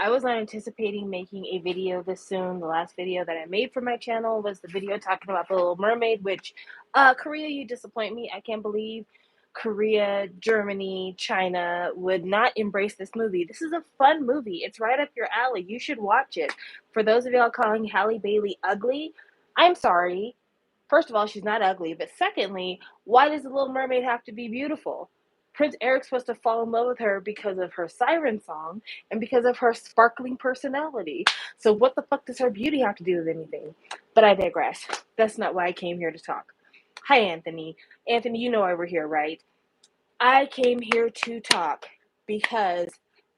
I was not anticipating making a video this soon. The last video that I made for my channel was the video talking about The Little Mermaid, which, Korea, you disappoint me. I can't believe Korea, Germany, China would not embrace this movie. This is a fun movie. It's right up your alley. You should watch it. For those of y'all calling Halle Bailey ugly, I'm sorry. First of all, she's not ugly, but secondly, why does the Little Mermaid have to be beautiful? Prince Eric's supposed to fall in love with her because of her siren song and because of her sparkling personality. So what the fuck does her beauty have to do with anything? But I digress. That's not why I came here to talk. Hi, Anthony. Anthony, you know why we're here, right? I came here to talk because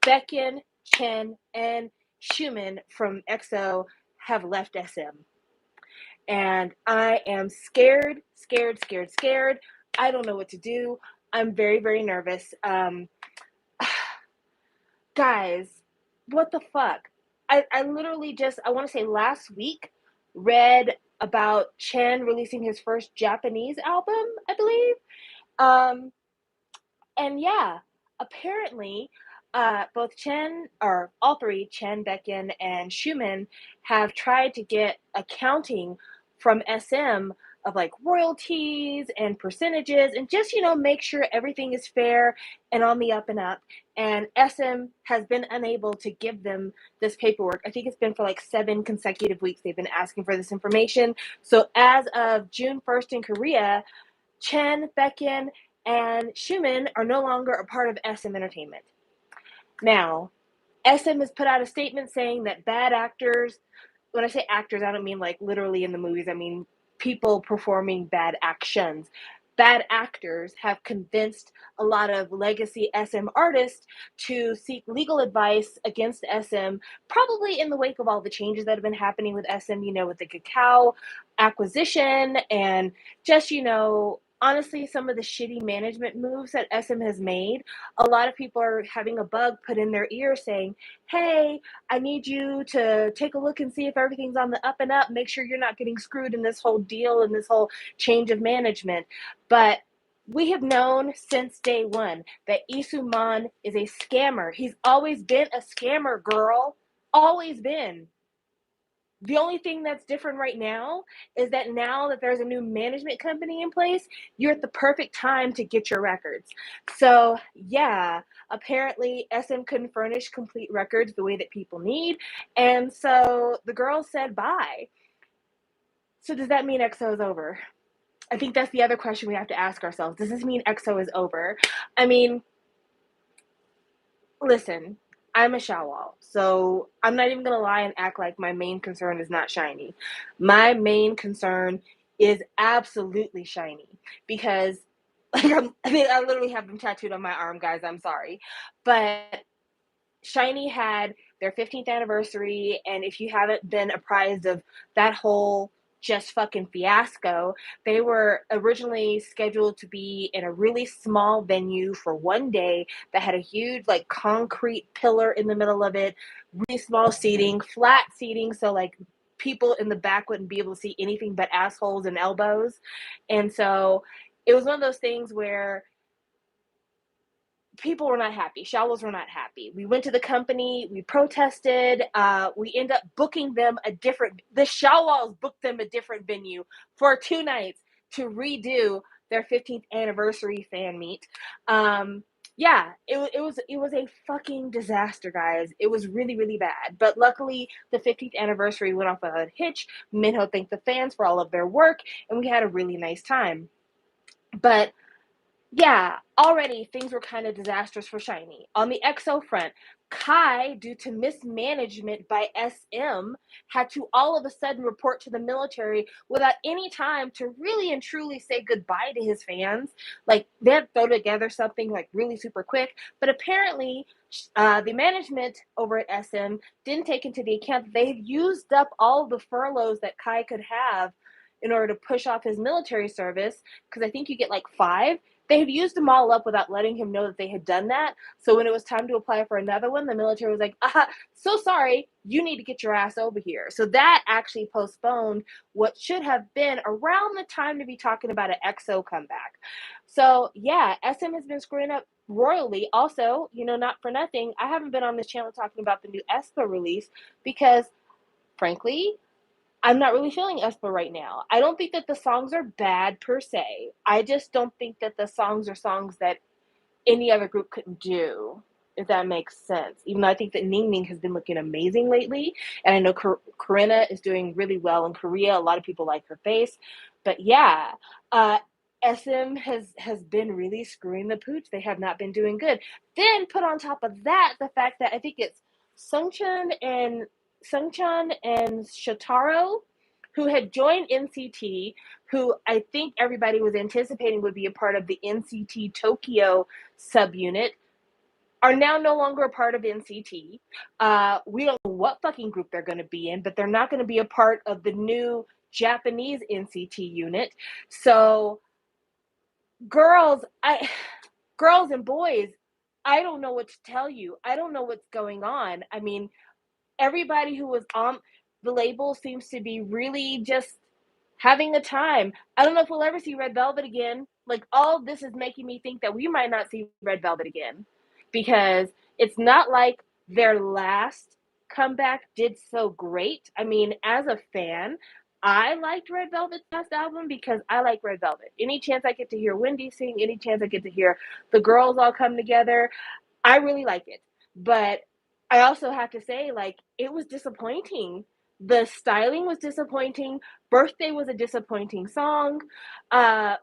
Baekhyun, Chen, and Schumann from EXO have left SM. And I am scared. I don't know what to do. I'm very, very nervous. Guys, what the fuck? I literally just, I want to say last week, read about Chen releasing his first Japanese album, I believe. And yeah, apparently, both Chen, or all three, Chen, Baekhyun, and Schumann, have tried to get accounting from SM of like royalties and percentages and just, make sure everything is fair and on the up and up. And SM has been unable to give them this paperwork. I think it's been for like 7 consecutive weeks they've been asking for this information. So as of June 1st in Korea, Chen, Baekhyun, and Schumann are no longer a part of SM Entertainment. Now, SM has put out a statement saying that bad actors, when I say actors, I don't mean like literally in the movies, I mean people performing bad actions. Bad actors have convinced a lot of legacy SM artists to seek legal advice against SM, probably in the wake of all the changes that have been happening with SM, with the Cacao acquisition and just, honestly, some of the shitty management moves that SM has made. A lot of people are having a bug put in their ear saying, hey, I need you to take a look and see if everything's on the up and up. Make sure you're not getting screwed in this whole deal and this whole change of management. But we have known since day one that Isuman is a scammer. He's always been a scammer, girl. Always been. The only thing that's different right now is that now that there's a new management company in place, you're at the perfect time to get your records. So, yeah, apparently SM couldn't furnish complete records the way that people need. And so the girls said bye. So, does that mean EXO is over? I think that's the other question we have to ask ourselves. Does this mean EXO is over? I mean, listen, I'm a Shawwal, so I'm not even gonna lie and act like my main concern is not SHINee. My main concern is absolutely SHINee because, like, I literally have them tattooed on my arm, guys. I'm sorry, but SHINee had their 15th anniversary, and if you haven't been apprised of that whole just fucking fiasco, they were originally scheduled to be in a really small venue for one day that had a huge, like, concrete pillar in the middle of it, really small seating, flat seating, so, like, people in the back wouldn't be able to see anything but assholes and elbows. And so it was one of those things where people were not happy. Showers were not happy. We went to the company. We protested. We end up booking them the Showers booked them a different venue for 2 nights to redo their 15th anniversary fan meet. Yeah, it was a fucking disaster, guys. It was really, really bad. But luckily, the 15th anniversary went off a hitch. Minho thanked the fans for all of their work, and we had a really nice time. But yeah, already things were kind of disastrous for SHINee. On the EXO front, Kai, due to mismanagement by SM, had to all of a sudden report to the military without any time to really and truly say goodbye to his fans. Like, they had to throw together something like really super quick, but apparently the management over at SM didn't take into the account that they had used up all of the furloughs that Kai could have in order to push off his military service, because I think you get like 5. They had used them all up without letting him know that they had done that. So when it was time to apply for another one, the military was like, so sorry, you need to get your ass over here. So that actually postponed what should have been around the time to be talking about an EXO comeback. So yeah, SM has been screwing up royally. Also, not for nothing, I haven't been on this channel talking about the new aespa release because, frankly, I'm not really feeling aespa right now. I don't think that the songs are bad per se. I just don't think that the songs are songs that any other group couldn't do, if that makes sense. Even though I think that Ning Ning has been looking amazing lately, and I know Corinna is doing really well in Korea. A lot of people like her face, but yeah, uh, SM has been really screwing the pooch. They have not been doing good. Then put on top of that the fact that I think it's Sungchan and Shotaro, who had joined NCT, who I think everybody was anticipating would be a part of the NCT Tokyo subunit, are now no longer a part of NCT. We don't know what fucking group they're going to be in, but they're not going to be a part of the new Japanese NCT unit. So, girls, girls and boys, I don't know what to tell you. I don't know what's going on. I mean, everybody who was on the label seems to be really just having a time. I don't know if we'll ever see Red Velvet again. Like, all of this is making me think that we might not see Red Velvet again, because it's not like their last comeback did so great. I mean, as a fan, I liked Red Velvet's last album because I like Red Velvet. Any chance I get to hear Wendy sing, any chance I get to hear the girls all come together, I really like it. But I also have to say, like, it was disappointing. The styling was disappointing. Birthday was a disappointing song. Uh,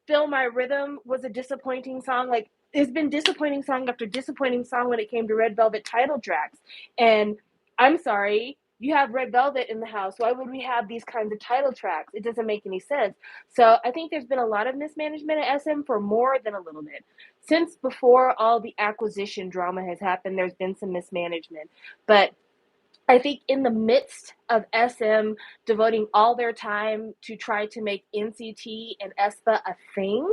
Feel My Rhythm was a disappointing song. Like, there's been disappointing song after disappointing song when it came to Red Velvet title tracks. And I'm sorry, you have Red Velvet in the house. Why would we have these kinds of title tracks? It doesn't make any sense. So I think there's been a lot of mismanagement at SM for more than a little bit. Since before all the acquisition drama has happened, there's been some mismanagement. But I think in the midst of SM devoting all their time to try to make NCT and aespa a thing,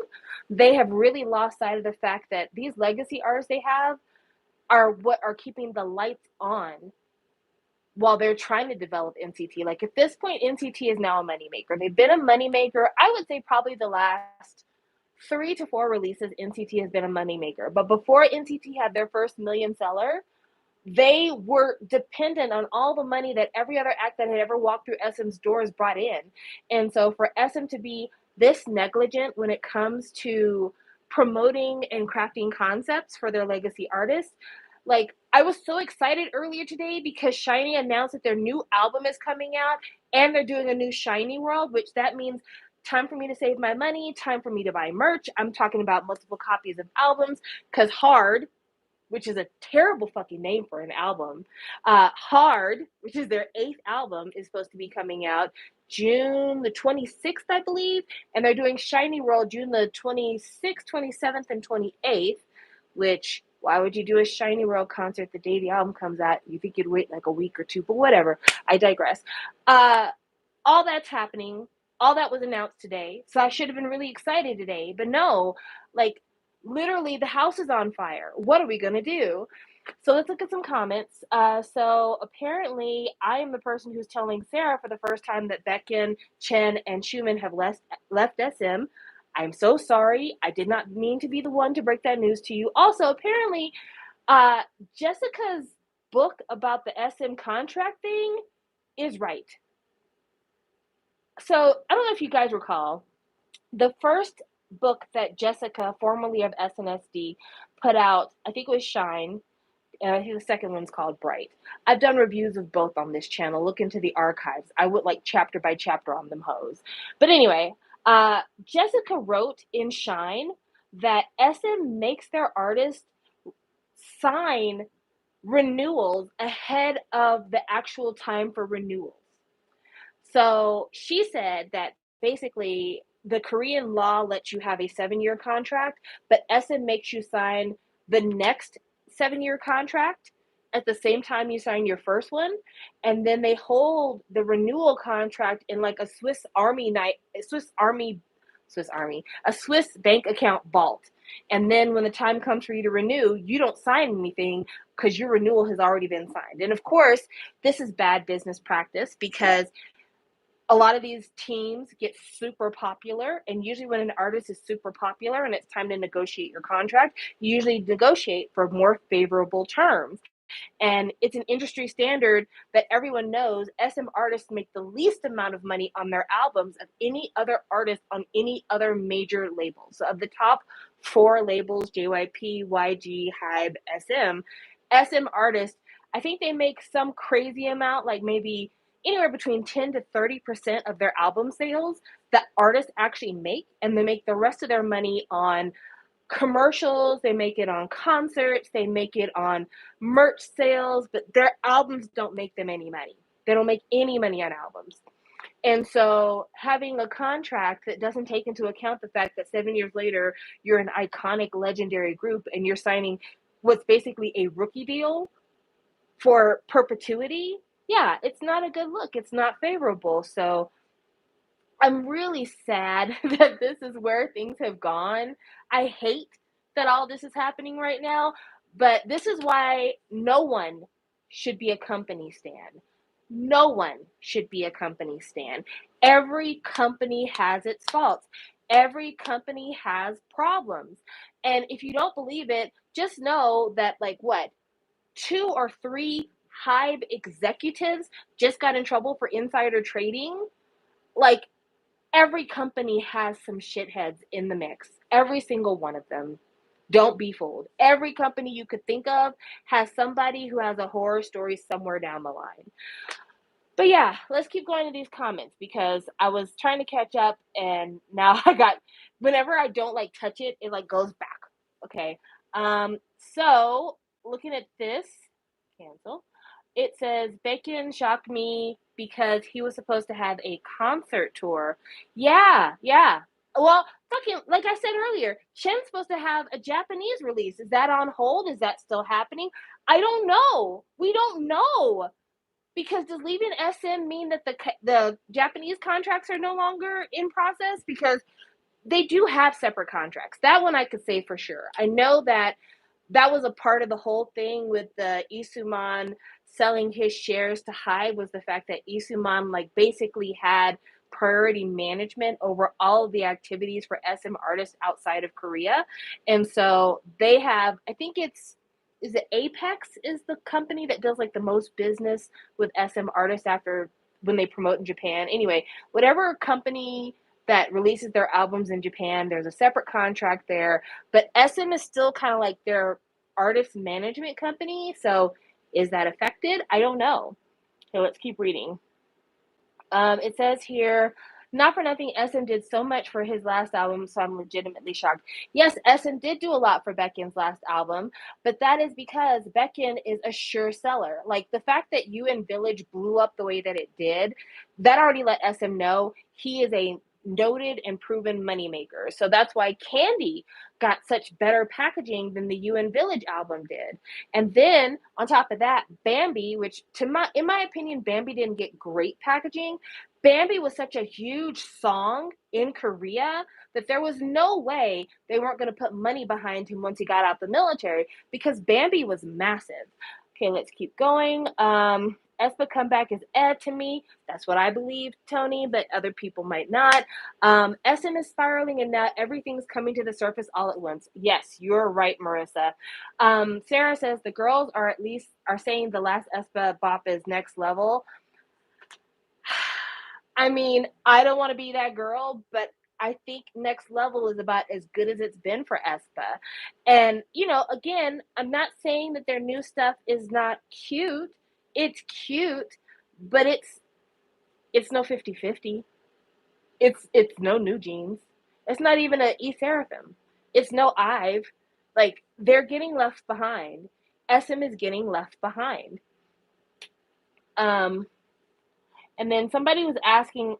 they have really lost sight of the fact that these legacy artists they have are what are keeping the lights on while they're trying to develop NCT. Like, at this point, NCT is now a moneymaker. They've been a moneymaker, I would say, probably the last 3 to 4 releases. NCT has been a moneymaker. But before NCT had their first million seller, they were dependent on all the money that every other act that had ever walked through SM's doors brought in. And so for SM to be this negligent when it comes to promoting and crafting concepts for their legacy artists, like, I was so excited earlier today because SHINee announced that their new album is coming out and they're doing a new SHINee World, which that means time for me to save my money, time for me to buy merch. I'm talking about multiple copies of albums, because Hard, which is a terrible fucking name for an album. Hard, which is their 8th album, is supposed to be coming out June the 26th, I believe. And they're doing SHINee World June the 26th, 27th, and 28th, which, why would you do a SHINee World concert the day the album comes out? You think you'd wait like a week or two, but whatever. I digress. All that's happening. All that was announced today. So I should have been really excited today. But no, like, literally the house is on fire. What are we going to do? So let's look at some comments. So apparently I am the person who's telling Sarah for the first time that Baekhyun, Chen, and Xiumin have left SM. I'm so sorry. I did not mean to be the one to break that news to you. Also, apparently, Jessica's book about the SM contract thing is right. So I don't know if you guys recall, the first book that Jessica, formerly of SNSD, put out, I think it was Shine. I think the second one's called Bright. I've done reviews of both on this channel. Look into the archives. I would like chapter by chapter on them hoes. But anyway, Jessica wrote in Shine that SM makes their artists sign renewals ahead of the actual time for renewals. So she said that basically the Korean law lets you have a 7-year contract, but SM makes you sign the next 7-year contract at the same time you sign your first one. And then they hold the renewal contract in like a Swiss bank account vault. And then when the time comes for you to renew, you don't sign anything because your renewal has already been signed. And of course, this is bad business practice because A lot of these teams get super popular, and usually when an artist is super popular and it's time to negotiate your contract, you usually negotiate for more favorable terms. And it's an industry standard that everyone knows SM artists make the least amount of money on their albums of any other artist on any other major label. So of the top four labels, JYP, YG, Hybe, SM artists, I think they make some crazy amount, like maybe anywhere between 10 to 30% of their album sales that artists actually make, and they make the rest of their money on commercials, they make it on concerts, they make it on merch sales, but their albums don't make them any money. They don't make any money on albums. And so having a contract that doesn't take into account the fact that 7 years later you're an iconic legendary group and you're signing what's basically a rookie deal for perpetuity, yeah, it's not a good look. It's not favorable. So I'm really sad that this is where things have gone. I hate that all this is happening right now, but this is why no one should be a company stan. No one should be a company stan. Every company has its faults. Every company has problems. And if you don't believe it, just know that, like, what, two or three Hybe executives just got in trouble for insider trading? Like, every company has some shitheads in the mix. Every single one of them. Don't be fooled. Every company you could think of has somebody who has a horror story somewhere down the line. But yeah, let's keep going to these comments because I was trying to catch up and now I got, whenever I don't like touch it, it like goes back. Okay. So looking at this, cancel. It says Bacon shocked me because he was supposed to have a concert tour. Yeah, yeah. Well, fucking, like I said earlier, Shen's supposed to have a Japanese release. Is that on hold? Is that still happening? I don't know. We don't know. Because does leaving SM mean that the Japanese contracts are no longer in process? Because they do have separate contracts. That one I could say for sure. I know that that was a part of the whole thing with the Isuman selling his shares to Hybe, was the fact that Isuman like basically had priority management over all of the activities for SM artists outside of Korea. And so they have, I think it's, is it Apex is the company that does like the most business with SM artists after when they promote in Japan. Anyway, whatever company that releases their albums in Japan, there's a separate contract there, but SM is still kind of like their artist management company. So is that affected? I don't know. So let's keep reading. It says here, not for nothing, SM did so much for his last album, so I'm legitimately shocked. Yes, SM did do a lot for Beckin's last album, but that is because Beckin is a sure seller. Like, the fact that UN Village blew up the way that it did, that already let SM know he is a noted and proven moneymaker. So that's why Candy got such better packaging than the UN Village album did. And then on top of that, Bambi, which in my opinion, Bambi didn't get great packaging. Bambi was such a huge song in Korea that there was no way they weren't going to put money behind him once he got out the military, because Bambi was massive. Okay, let's keep going. Espa comeback is to me. That's what I believe, Tony, but other people might not. SM is spiraling and now everything's coming to the surface all at once. Yes, you're right, Marissa. Sarah says the girls are saying the last Espa bop is next level. I mean, I don't want to be that girl, but I think next level is about as good as it's been for Espa. And, you know, again, I'm not saying that their new stuff is not cute. It's cute, but it's no 50/50. It's no New Jeans. It's not even a E Seraphim. It's no Ive. Like, they're getting left behind. SM is getting left behind. And then somebody was asking,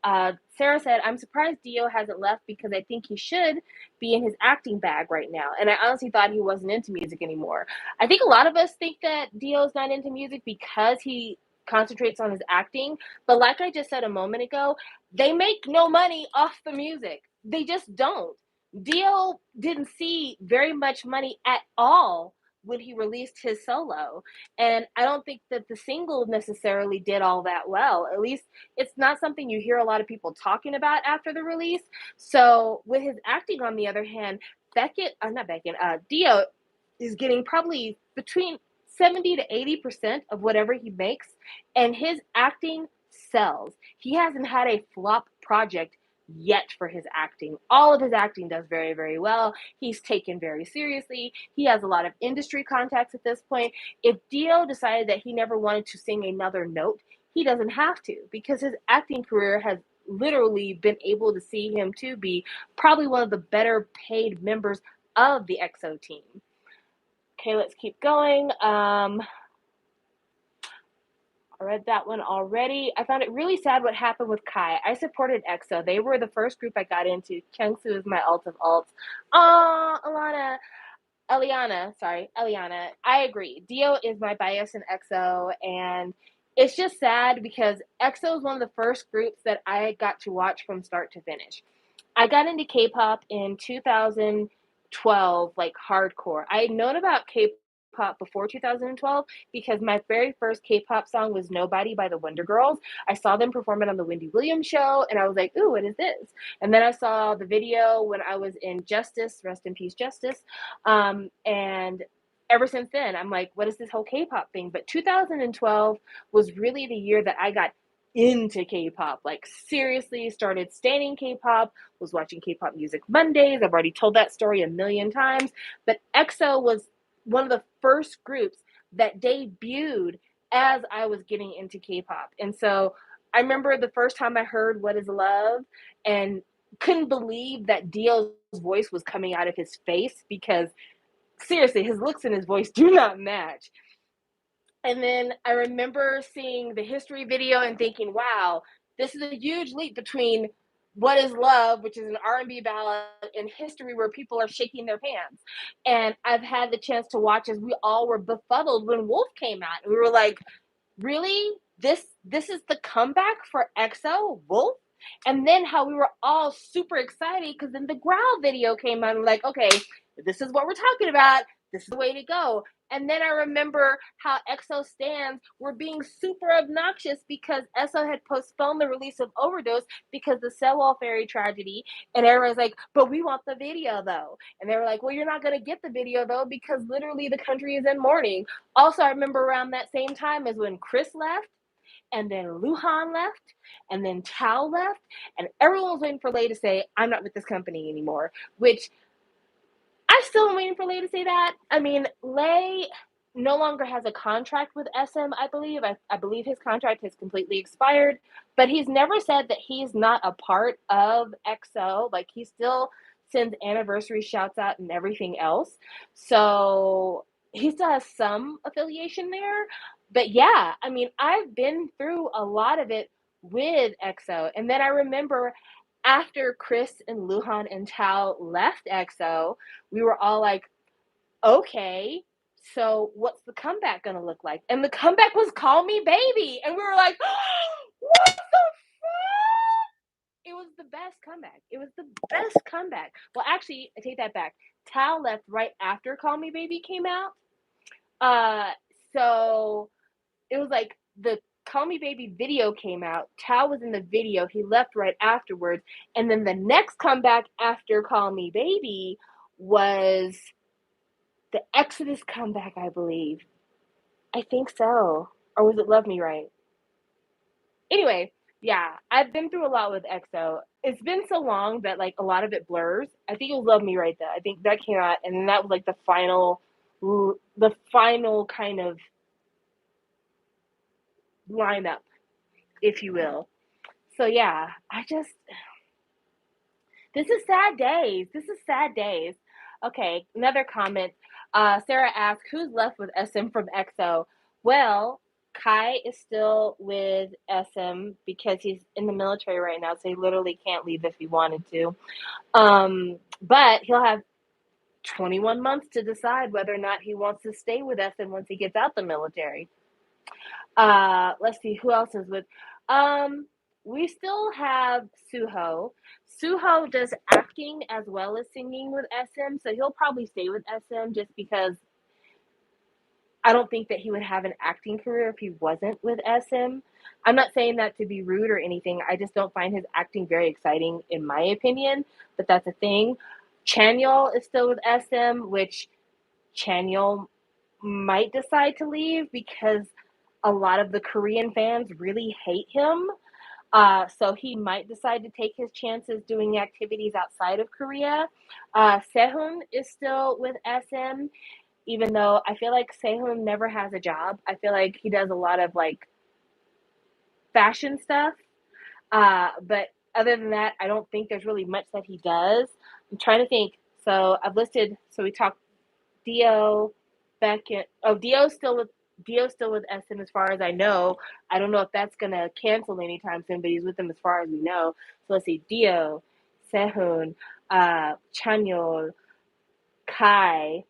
Sarah said, I'm surprised Dio hasn't left because I think he should be in his acting bag right now. And I honestly thought he wasn't into music anymore. I think a lot of us think that Dio's not into music because he concentrates on his acting. But like I just said a moment ago, they make no money off the music. They just don't. Dio didn't see very much money at all when he released his solo. And I don't think that the single necessarily did all that well. At least it's not something you hear a lot of people talking about after the release. So with his acting, on the other hand, not Beckett, Dio is getting probably between 70 to 80% of whatever he makes, and his acting sells. He hasn't had a flop project yet for his acting. All of his acting does very, very well. He's taken very seriously. He has a lot of industry contacts at this point. If Dio decided that he never wanted to sing another note, he doesn't have to, because his acting career has literally been able to see him to be probably one of the better paid members of the EXO team. Okay, let's keep going. I read that one already. I found it really sad what happened with Kai. I supported EXO. They were the first group I got into. Kyungsu is my alt of alts. Eliana. I agree. Dio is my bias in EXO, and it's just sad because EXO is one of the first groups that I got to watch from start to finish. I got into K-pop in 2012, like hardcore. I had known about K-pop before 2012 because my very first K-pop song was Nobody by the Wonder Girls. I saw them perform it on the Wendy Williams show, and I was like, ooh, what is this? And then I saw the video when I was in Justice, rest in peace, Justice. And ever since then, I'm like, what is this whole K-pop thing? But 2012 was really the year that I got into K-pop, like seriously started standing K-pop, was watching K-pop Music Mondays. I've already told that story a million times, but EXO was one of the first groups that debuted as I was getting into K-pop. And so I remember the first time I heard What Is Love and couldn't believe that Dio's voice was coming out of his face, because seriously, his looks and his voice do not match. And then I remember seeing the history video and thinking, wow, this is a huge leap between What Is Love, which is an R&B ballad, and History, where people are shaking their pants. And I've had the chance to watch as we all were befuddled when Wolf came out. And we were like, really? This is the comeback for EXO, Wolf? And then how we were all super excited because then the Growl video came out, and like, okay, this is what we're talking about. This is the way to go. And then I remember how EXO stands were being super obnoxious because EXO had postponed the release of Overdose because the Sewol Ferry tragedy. And everyone's like, but we want the video though. And they were like, well, you're not going to get the video though, because literally the country is in mourning. Also, I remember around that same time is when Chris left, and then Luhan left, and then Tao left, and everyone was waiting for Lay to say, I'm not with this company anymore, which I still am waiting for Lay to say that. I mean, Lay no longer has a contract with SM, I believe. I believe his contract has completely expired, but he's never said that he's not a part of EXO. Like, he still sends anniversary shouts out and everything else. So he still has some affiliation there. But yeah, I mean, I've been through a lot of it with EXO. And then I remember after Chris and Luhan and Tao left EXO, we were all like, okay, so what's the comeback gonna look like? And the comeback was Call Me Baby. And we were like, what the fuck? It was the best comeback. It was the best comeback. Well, actually, I take that back. Tao left right after Call Me Baby came out. Uh, so it was like the Call Me Baby video came out. Tao was in the video. He left right afterwards. And then the next comeback after Call Me Baby was the Exodus comeback, I believe. I think so. Or was it Love Me Right? Anyway, yeah, I've been through a lot with EXO. It's been so long that like a lot of it blurs. I think it was Love Me Right though. I think that came out, and then that was like the final kind of lineup, if you will. So yeah, this is sad days. This is sad days. Okay, another comment. Sarah asked, who's left with SM from EXO? Well, Kai is still with SM because he's in the military right now, so he literally can't leave if he wanted to. But he'll have 21 months to decide whether or not he wants to stay with SM once he gets out the military. Let's see who else is with. We still have Suho. Suho does acting as well as singing with SM, so he'll probably stay with SM just because I don't think that he would have an acting career if he wasn't with SM. I'm not saying that to be rude or anything. I just don't find his acting very exciting, in my opinion. But that's a thing. Chanyeol is still with SM, which Chanyeol might decide to leave because a lot of the Korean fans really hate him. So he might decide to take his chances doing activities outside of Korea. Sehun is still with SM, even though I feel like Sehun never has a job. I feel like he does a lot of like fashion stuff. But other than that, I don't think there's really much that he does. I'm trying to think. So I've listed. So we talked Dio, Beckett. Oh, Dio's still with SM as far as I know. I don't know if that's gonna cancel anytime soon, but he's with them as far as we know. So let's see, Dio, Sehun, Chanyeol, Kai.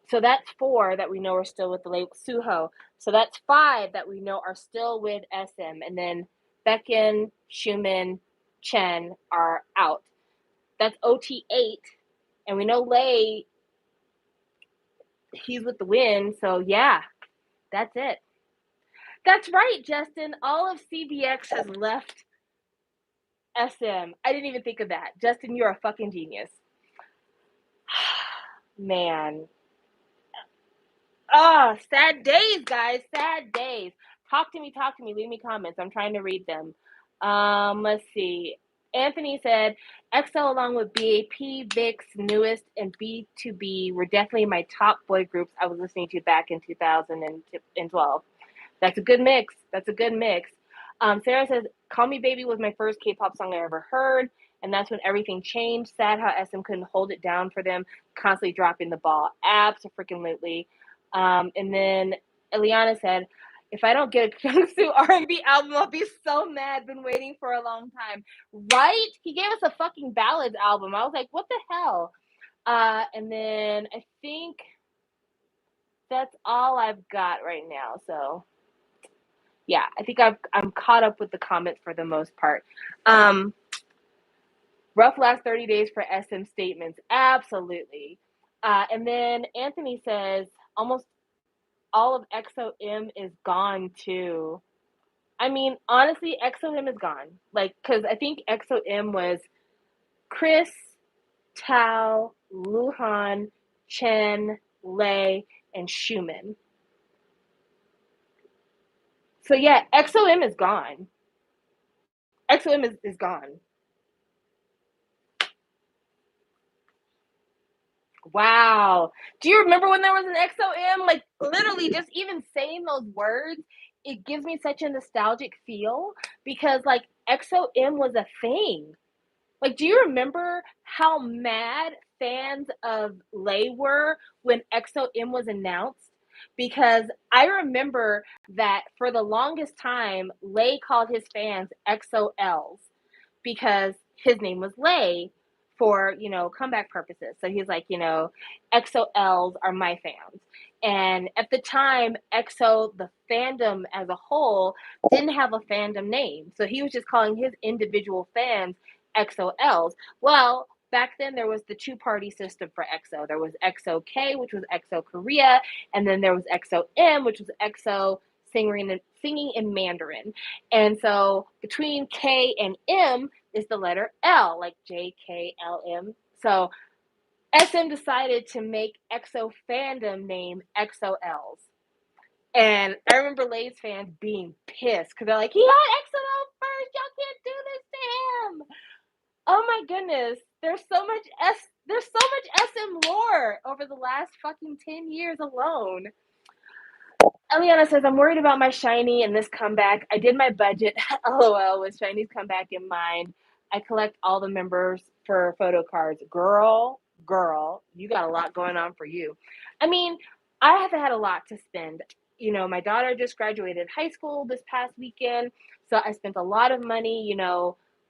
So that's four that we know are still with the label. Suho. So that's five that we know are still with SM, and then Baekhyun, Xiumin, Chen are out. That's OT8, and we know Lay, he's with the win. So yeah, that's it. That's right, Justin. All of CBX has left SM. I didn't even think of that. Justin, you're a fucking genius. Man. Sad days, guys. Sad days. Talk to me, talk to me. Leave me comments. I'm trying to read them. Let's see. Anthony said, EXO along with BAP, VIX, Newest, and B2B were definitely my top boy groups I was listening to back in 2012. That's a good mix. That's a good mix. Sarah says, Call Me Baby was my first K-pop song I ever heard, and that's when everything changed. Sad how SM couldn't hold it down for them, constantly dropping the ball. Absolutely. And then Eliana said, if I don't get a Kyungsu R&B album, I'll be so mad. Been waiting for a long time. Right? He gave us a fucking ballads album. I was like, what the hell? And then I think that's all I've got right now. So yeah, I think I'm caught up with the comments for the most part. Rough last 30 days for SM statements. Absolutely. And then Anthony says almost all of XOM is gone too. I mean, honestly, XOM is gone. Like, because I think XOM was Chris, Tao, Luhan, Chen, Lay, and Xiumin. So yeah, XOM is gone. XOM is gone. Wow. Do you remember when there was an XOM? Like, literally, just even saying those words, it gives me such a nostalgic feel because, like, XOM was a thing. Like, do you remember how mad fans of Lay were when XOM was announced? Because I remember that for the longest time, Lay called his fans XOLs because his name was Lay for, comeback purposes. So he's like, XOLs are my fans. And at the time, EXO, the fandom as a whole, didn't have a fandom name. So he was just calling his individual fans XOLs. Well, back then there was the two-party system for EXO. There was EXO-K, which was EXO Korea, and then there was EXO-M, which was EXO singing in Mandarin. And so between K and M is the letter L, like JKLM. So SM decided to make EXO fandom name XOLs. And I remember Lay's fans being pissed because they're like, he had XOL first. Y'all can't do this to him. Oh my goodness. There's so much SM lore over the last fucking 10 years alone. Eliana says, I'm worried about my SHINee and this comeback. I did my budget, LOL, with SHINee's comeback in mind. I collect all the members for photo cards. Girl, you got a lot going on for you. I mean, I have had a lot to spend. My daughter just graduated high school this past weekend, so I spent a lot of money,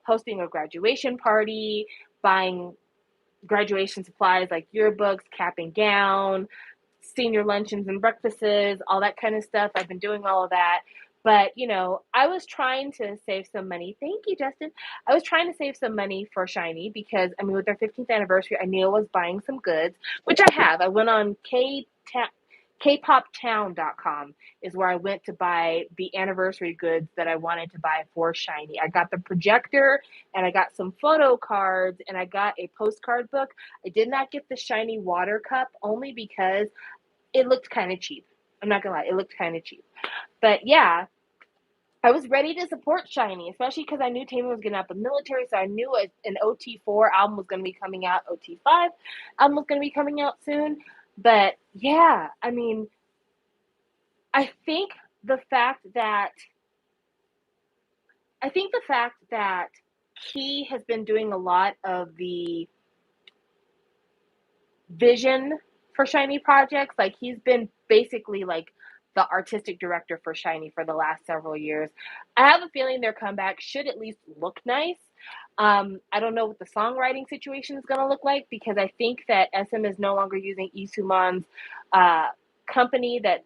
hosting a graduation party, buying graduation supplies like yearbooks, cap and gown, senior luncheons and breakfasts, all that kind of stuff. I've been doing all of that. But, I was trying to save some money. Thank you, Justin. I was trying to save some money for SHINee because, with their 15th anniversary, I knew I was buying some goods, which I have. I went on kpoptown.com is where I went to buy the anniversary goods that I wanted to buy for SHINee. I got the projector and I got some photo cards and I got a postcard book. I did not get the SHINee water cup only because it looked kind of cheap. I'm not gonna lie, it looked kind of cheap. But yeah, I was ready to support SHINee, especially because I knew Taemin was getting out the military, so I knew an OT4 album was going to be coming out, OT5 album was going to be coming out soon. But yeah, I mean, I think the fact that Key has been doing a lot of the vision for SHINee projects, like he's been basically like the artistic director for SHINee for the last several years. I have a feeling their comeback should at least look nice. I don't know what the songwriting situation is going to look like because I think that SM is no longer using Isuman's company that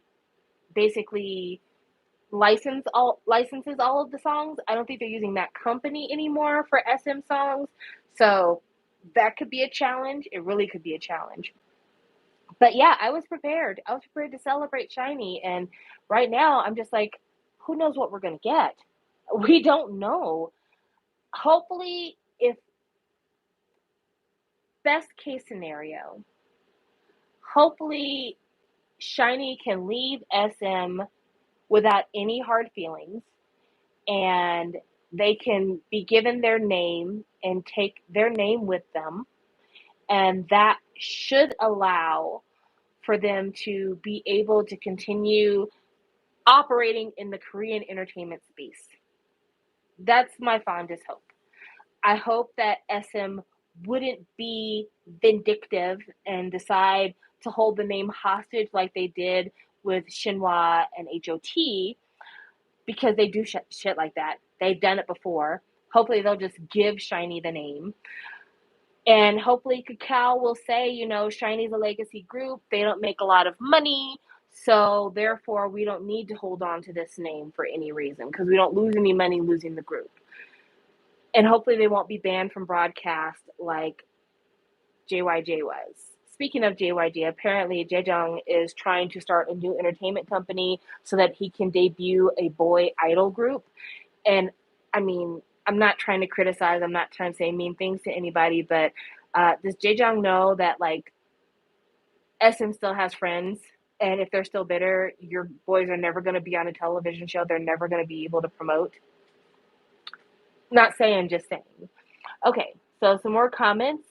basically licenses all of the songs. I don't think they're using that company anymore for SM songs. So that could be a challenge. It really could be a challenge. But yeah, I was prepared. I was prepared to celebrate SHINee. And right now, I'm just like, who knows what we're going to get? We don't know. Hopefully, if best case scenario, hopefully SHINee can leave SM without any hard feelings and they can be given their name and take their name with them. And that should allow for them to be able to continue operating in the Korean entertainment space. That's my fondest hope. I hope that SM wouldn't be vindictive and decide to hold the name hostage like they did with Shinhwa and HOT because they do shit like that. They've done it before. Hopefully they'll just give SHINee the name. And hopefully Kakao will say, you know, SHINee's a legacy group. They don't make a lot of money. So therefore, we don't need to hold on to this name for any reason because we don't lose any money losing the group. And hopefully they won't be banned from broadcast like JYJ was. Speaking of JYJ, apparently Jaejong is trying to start a new entertainment company so that he can debut a boy idol group. And I mean, I'm not trying to criticize, I'm not trying to say mean things to anybody, but does Jaejong know that like SM still has friends? And if they're still bitter, your boys are never going to be on a television show. They're never going to be able to promote. Not saying, just saying. Okay, so some more comments.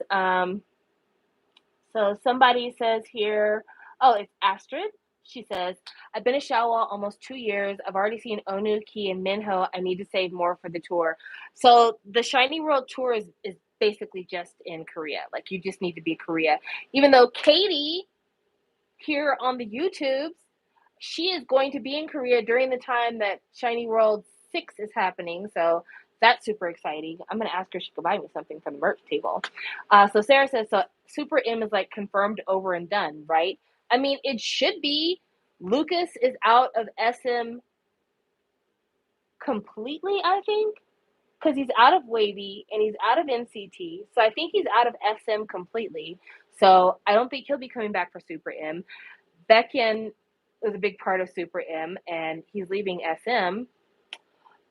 So somebody says here, oh, it's Astrid. She says, I've been a Shawa almost 2 years. I've already seen Onu, Ki, and Minho. I need to save more for the tour. So the SHINee World Tour is basically just in Korea. Like, you just need to be Korea. Even though Katie here on the YouTubes, she is going to be in Korea during the time that SHINee World 6 is happening. So that's super exciting. I'm going to ask her if she could buy me something from the merch table. So Sarah says, so Super M is like confirmed over and done, right? I mean, it should be. Lucas is out of SM completely, I think, because he's out of Wavy and he's out of NCT. So I think he's out of SM completely. So I don't think he'll be coming back for Super M. Baekhyun was a big part of Super M and he's leaving SM.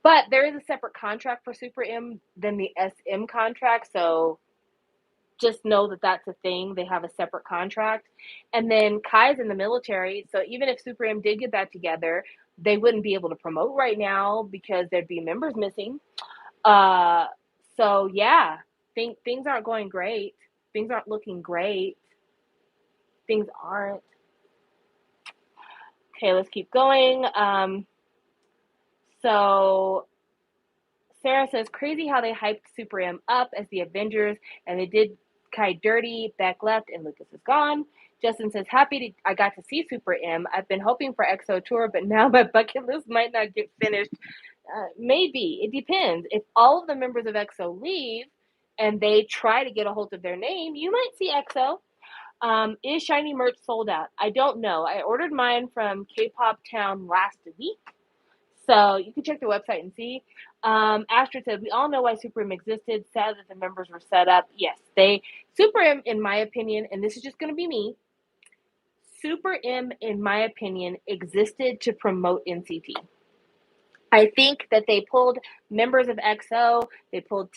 But there is a separate contract for Super M than the SM contract, so just know that that's a thing. They have a separate contract. And then Kai's in the military, so even if Super M did get back together, they wouldn't be able to promote right now because there'd be members missing. So yeah, things aren't going great. Things aren't looking great. Things aren't. Okay, let's keep going. So Sarah says, crazy how they hyped Super M up as the Avengers, and they did Kai dirty, Beck left, and Lucas is gone. Justin says, I got to see Super M. I've been hoping for EXO tour, but now my bucket list might not get finished. Maybe. It depends. If all of the members of EXO leave and they try to get a hold of their name, you might see EXO. Is SHINee merch sold out? I don't know. I ordered mine from K-Pop Town last week. So you can check their website and see. Astrid said, we all know why Super M existed. Sad that the members were set up. Yes, Super M, in my opinion, and this is just going to be me, Super M, in my opinion, existed to promote NCT. I think that they pulled members of EXO, they pulled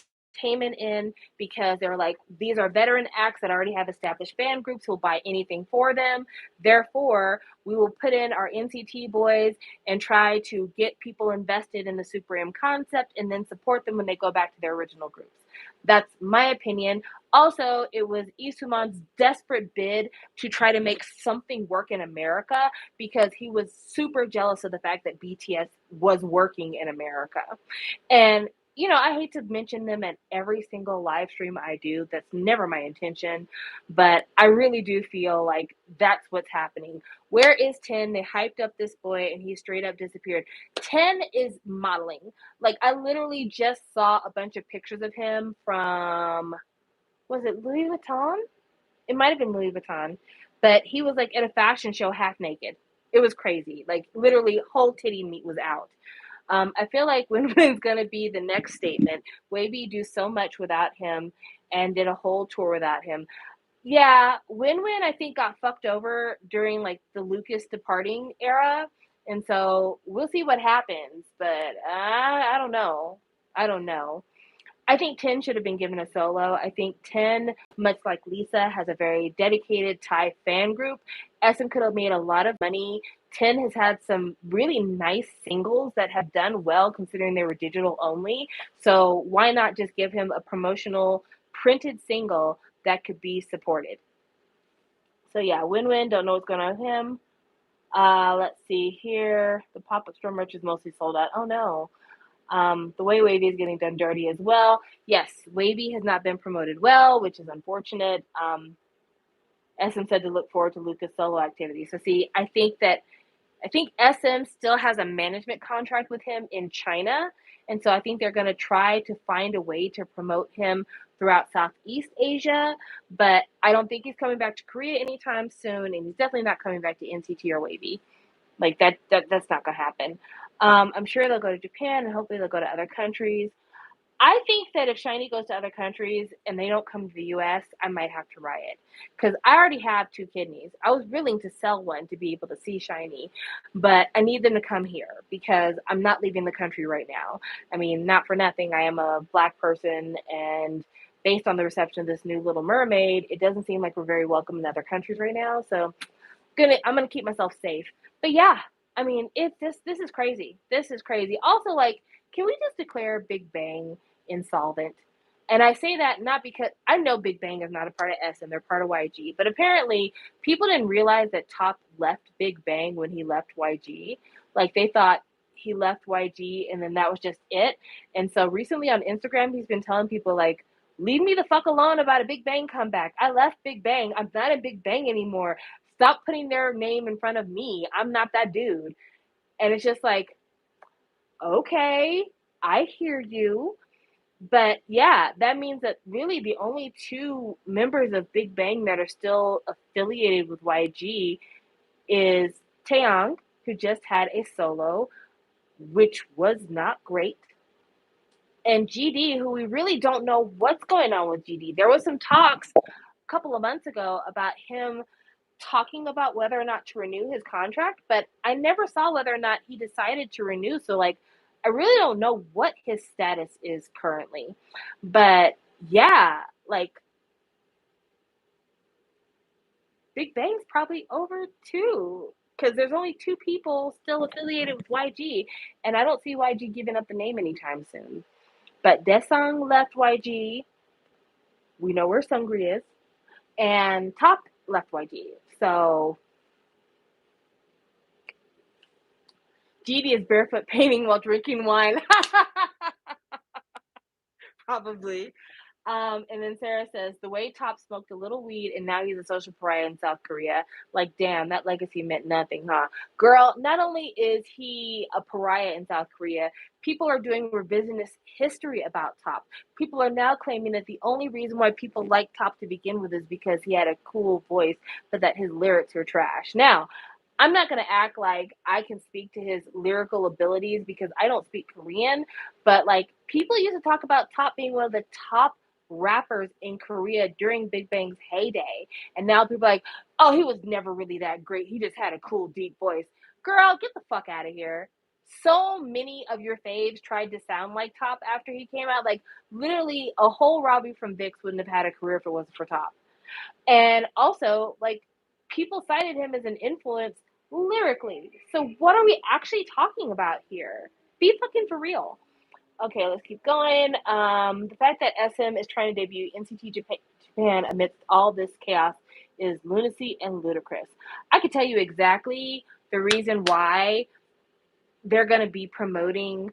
Taemin in because they were like, these are veteran acts that already have established fan groups who will buy anything for them. Therefore, we will put in our NCT boys and try to get people invested in the Super M concept and then support them when they go back to their original groups. That's my opinion. Also, it was Isuman's desperate bid to try to make something work in America because he was super jealous of the fact that BTS was working in America. And I hate to mention them at every single live stream I do. That's never my intention, but I really do feel like that's what's happening. Where is 10? They hyped up this boy and he straight up disappeared. 10 is modeling. Like, I literally just saw a bunch of pictures of him from, was it Louis Vuitton? It might have been Louis Vuitton, but he was like at a fashion show half naked. It was crazy. Like, literally, whole titty meat was out. I feel like Winwin's gonna be the next statement. Wavy do so much without him and did a whole tour without him. Yeah, Winwin I think got fucked over during like the Lucas departing era, and so we'll see what happens. But I don't know. I don't know. I think 10 should have been given a solo. I think 10, much like Lisa, has a very dedicated Thai fan group. SM could have made a lot of money. 10 has had some really nice singles that have done well considering they were digital only. So why not just give him a promotional printed single that could be supported? So yeah, win-win. Don't know what's going on with him. Let's see here. The pop-up store merch is mostly sold out. Oh no. The way Wavy is getting done dirty as well. Yes, Wavy has not been promoted well, which is unfortunate. SM said to look forward to Lucas' solo activity. So see, I think SM still has a management contract with him in China, and so I think they're going to try to find a way to promote him throughout Southeast Asia. But I don't think he's coming back to Korea anytime soon, and he's definitely not coming back to NCT or Wavy. Like that's not gonna happen. I'm sure they'll go to Japan and hopefully they'll go to other countries. I think that if SHINee goes to other countries and they don't come to the US, I might have to riot. Because I already have two kidneys. I was willing to sell one to be able to see SHINee, but I need them to come here because I'm not leaving the country right now. I mean, not for nothing. I am a black person, and based on the reception of this new Little Mermaid, it doesn't seem like we're very welcome in other countries right now. So I'm gonna keep myself safe. But yeah, I mean, this is crazy. This is crazy. Also, like, can we just declare Big Bang insolvent? And I say that not because I know Big Bang is not a part of S and they're part of YG, but apparently people didn't realize that Top left Big Bang when he left YG. Like, they thought he left YG and then that was just it. And so recently on Instagram, he's been telling people like, leave me the fuck alone about a Big Bang comeback. I left Big Bang. I'm not in Big Bang anymore. Stop putting their name in front of me. I'm not that dude. And it's just like, okay, I hear you. But yeah, that means that really the only two members of Big Bang that are still affiliated with YG is Taeyang, who just had a solo, which was not great, and GD, who we really don't know what's going on with GD. There was some talks a couple of months ago about him talking about whether or not to renew his contract, but I never saw whether or not he decided to renew. So, like, I really don't know what his status is currently. But yeah, like, Big Bang's probably over too. Because there's only two people still affiliated with YG, and I don't see YG giving up the name anytime soon. But Desang left YG. We know where Sungri is. And Top left YG. So Dee is barefoot painting while drinking wine. Probably. And then Sarah says, the way Top smoked a little weed and now he's a social pariah in South Korea. Like, damn, that legacy meant nothing, huh? Girl, not only is he a pariah in South Korea, people are doing revisionist history about Top. People are now claiming that the only reason why people like Top to begin with is because he had a cool voice, but that his lyrics were trash. Now, I'm not going to act like I can speak to his lyrical abilities because I don't speak Korean, but like people used to talk about Top being one of the top rappers in Korea during Big Bang's heyday. And now people are like, oh, he was never really that great. He just had a cool, deep voice. Girl, get the fuck out of here. So many of your faves tried to sound like Top after he came out. Like, literally, a whole Robbie from Vicks wouldn't have had a career if it wasn't for Top. And also, like, people cited him as an influence lyrically. So, what are we actually talking about here? Be fucking for real. Okay, let's keep going. The fact that SM is trying to debut NCT Japan amidst all this chaos is lunacy and ludicrous. I could tell you exactly the reason why they're going to be promoting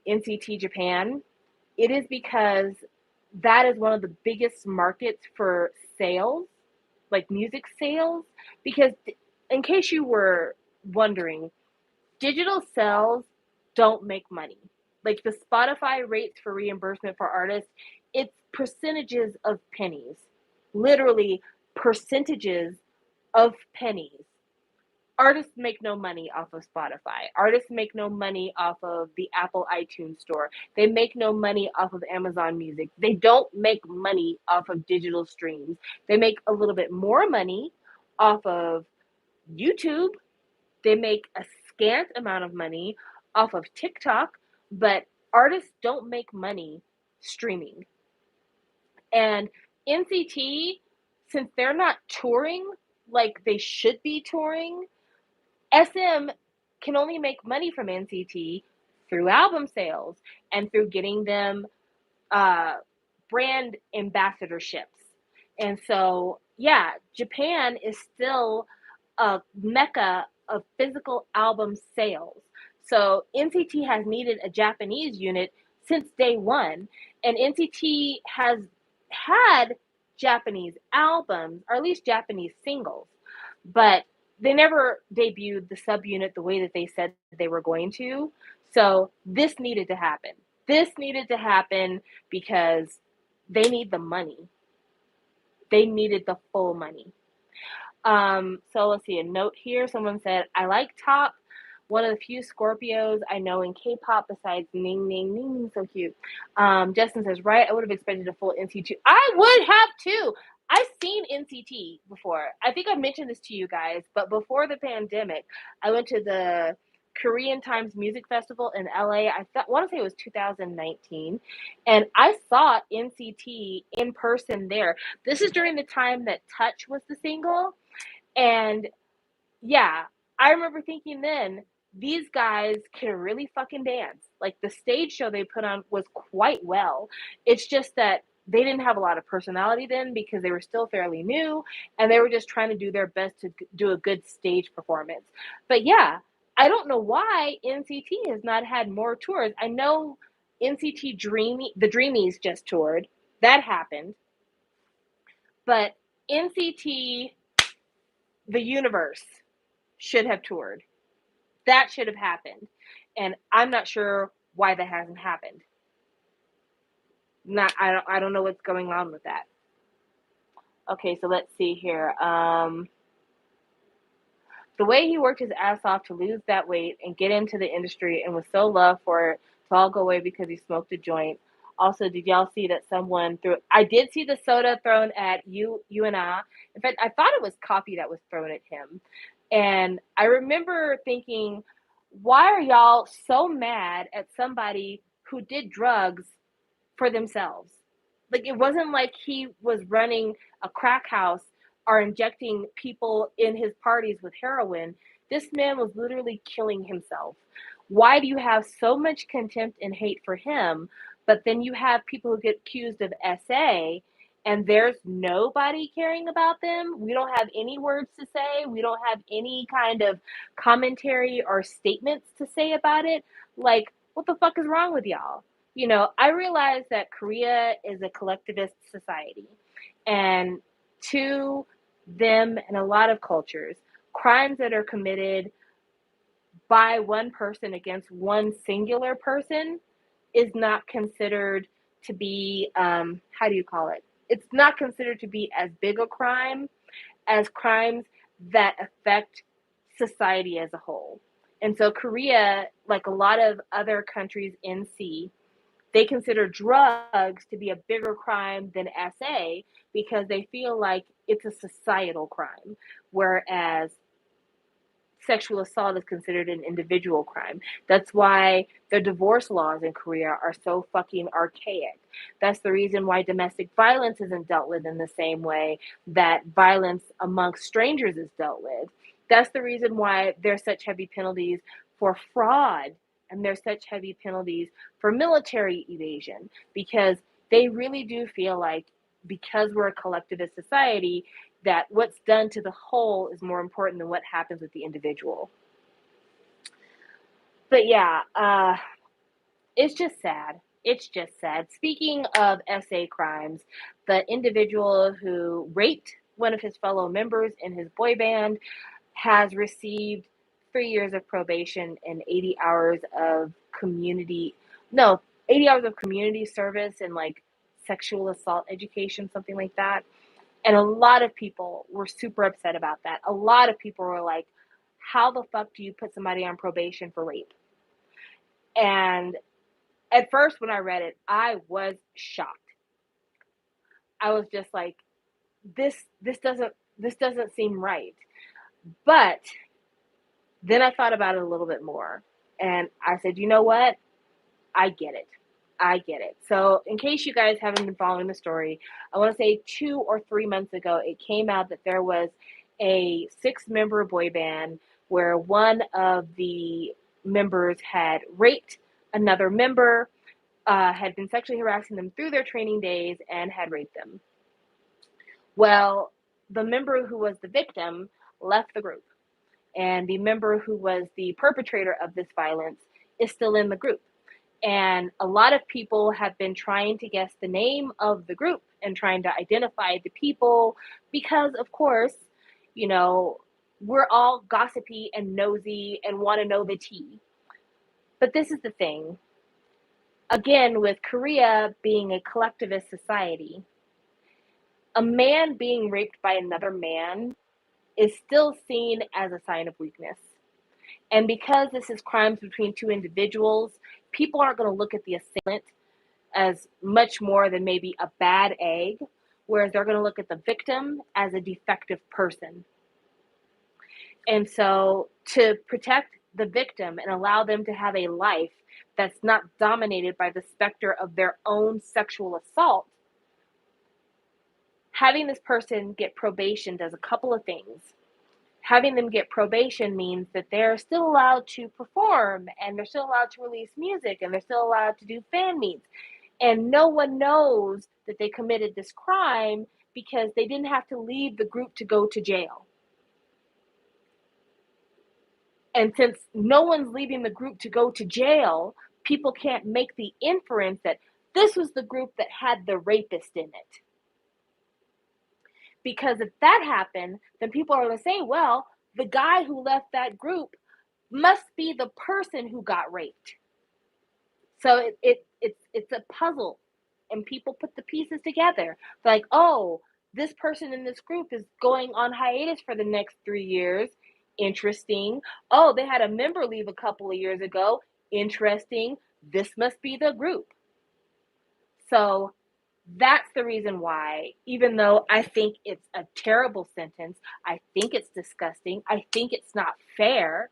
NCT Japan. It is because that is one of the biggest markets for sales, like music sales. Because, in case you were wondering, digital sales don't make money. Like the Spotify rates for reimbursement for artists, it's percentages of pennies. Literally percentages of pennies. Artists make no money off of Spotify. Artists make no money off of the Apple iTunes store. They make no money off of Amazon Music. They don't make money off of digital streams. They make a little bit more money off of YouTube. They make a scant amount of money off of TikTok, but artists don't make money streaming. And NCT, since they're not touring like they should be touring, SM can only make money from NCT through album sales and through getting them uh, brand ambassadorships. And so, yeah, Japan is still a mecca of physical album sales. So NCT has needed a Japanese unit since day one, and NCT has had Japanese albums, or at least Japanese singles, but they never debuted the subunit the way that they said they were going to. So this needed to happen. This needed to happen because they need the money. They needed the full money. So let's see, a note here. Someone said, I like Top, one of the few Scorpios I know in K-pop besides Ning Ning. Ning Ning, so cute. Justin says, right, I would have expected a full NCT. I would have too. I've seen NCT before. I think I mentioned this to you guys, but before the pandemic, I went to the Korean Times Music Festival in LA. I want to say it was 2019, and I saw NCT in person there. This is during the time that Touch was the single, and yeah, I remember thinking then, these guys can really fucking dance. Like the stage show they put on was quite well. It's just that they didn't have a lot of personality then because they were still fairly new and they were just trying to do their best to do a good stage performance. But yeah, I don't know why NCT has not had more tours. I know NCT the Dreamies just toured. That happened. But NCT the universe should have toured. That should have happened. And I'm not sure why that hasn't happened. I don't know what's going on with that. Okay, so let's see here. The way he worked his ass off to lose that weight and get into the industry and was so loved for it to all go away because he smoked a joint. Also, did y'all see that someone threw? I did see the soda thrown at you and I. In fact, I thought it was coffee that was thrown at him. And I remember thinking, why are y'all so mad at somebody who did drugs for themselves? Like, it wasn't like he was running a crack house or injecting people in his parties with heroin. This man was literally killing himself. Why do you have so much contempt and hate for him, but then you have people who get accused of SA and there's nobody caring about them? We don't have any words to say. We don't have any kind of commentary or statements to say about it. Like, what the fuck is wrong with y'all? You know, I realize that Korea is a collectivist society, and to them and a lot of cultures, crimes that are committed by one person against one singular person is not considered to be, how do you call it? It's not considered to be as big a crime as crimes that affect society as a whole. And so Korea, like a lot of other countries in C, they consider drugs to be a bigger crime than SA because they feel like it's a societal crime, whereas sexual assault is considered an individual crime. That's why the divorce laws in Korea are so fucking archaic. That's the reason why domestic violence isn't dealt with in the same way that violence amongst strangers is dealt with. That's the reason why there's such heavy penalties for fraud and there's such heavy penalties for military evasion, because they really do feel like, because we're a collectivist society, that what's done to the whole is more important than what happens with the individual. But yeah, it's just sad. It's just sad. Speaking of SA crimes, the individual who raped one of his fellow members in his boy band has received 3 years of probation and 80 hours of community, no, 80 hours of community service and like sexual assault education, something like that. And a lot of people were super upset about that. A lot of people were like, how the fuck do you put somebody on probation for rape? And at first, when I read it, I was shocked. I was just like, this doesn't seem right. But then I thought about it a little bit more, and I said, you know what? I get it. I get it. So, in case you guys haven't been following the story, I want to say 2 or 3 months ago, it came out that there was a 6-member boy band where one of the members had raped another member, had been sexually harassing them through their training days, and had raped them. Well, the member who was the victim left the group, and the member who was the perpetrator of this violence is still in the group. And a lot of people have been trying to guess the name of the group and trying to identify the people because, of course, you know, we're all gossipy and nosy and want to know the tea. But this is the thing. Again, with Korea being a collectivist society, a man being raped by another man is still seen as a sign of weakness. And because this is crimes between two individuals, people aren't going to look at the assailant as much more than maybe a bad egg, whereas they're going to look at the victim as a defective person. And so, to protect the victim and allow them to have a life that's not dominated by the specter of their own sexual assault, having this person get probation does a couple of things. Having them get probation means that they're still allowed to perform, and they're still allowed to release music, and they're still allowed to do fan meets. And no one knows that they committed this crime because they didn't have to leave the group to go to jail. And since no one's leaving the group to go to jail, people can't make the inference that this was the group that had the rapist in it. Because if that happened, then people are going to say, well, the guy who left that group must be the person who got raped. So it's a puzzle, and people put the pieces together. Like, oh, this person in this group is going on hiatus for the next 3 years. Interesting. Oh, they had a member leave a couple of years ago. Interesting. This must be the group. So that's the reason why, even though I think it's a terrible sentence, I think it's disgusting, I think it's not fair,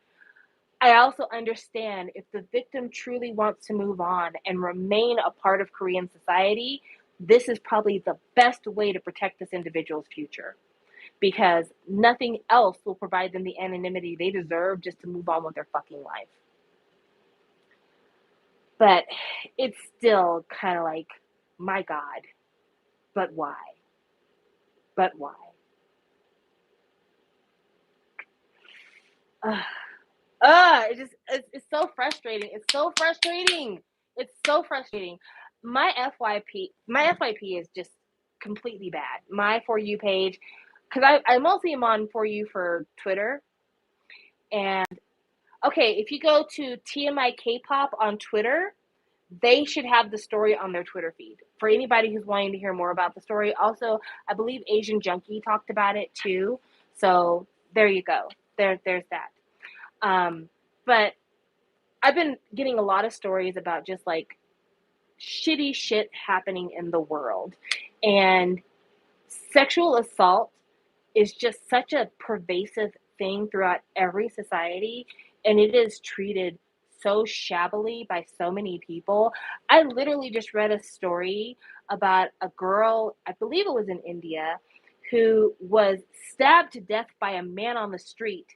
I also understand if the victim truly wants to move on and remain a part of Korean society, this is probably the best way to protect this individual's future, because nothing else will provide them the anonymity they deserve just to move on with their fucking life. But it's still kind of like, my God, but why? But why? It's so frustrating. It's so frustrating. It's so frustrating. My FYP is just completely bad. My For You page, because I mostly am on For You for Twitter. And okay, if you go to TMI K-pop on Twitter, they should have the story on their Twitter feed for anybody who's wanting to hear more about the story. Also, I believe Asian Junkie talked about it too. So there you go. There's that. But I've been getting a lot of stories about just like shitty shit happening in the world. And sexual assault is just such a pervasive thing throughout every society, and it is treated so shabbily by so many people. I literally just read a story about a girl, I believe it was in India, who was stabbed to death by a man on the street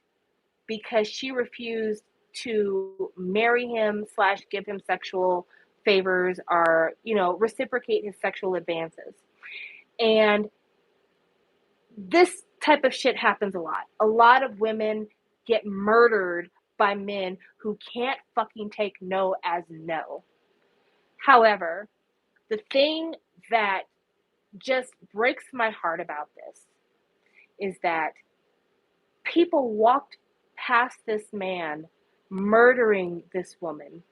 because she refused to marry him slash give him sexual favors or, reciprocate his sexual advances. And this type of shit happens a lot. A lot of women get murdered by men who can't fucking take no as no. However, the thing that just breaks my heart about this is that people walked past this man murdering this woman.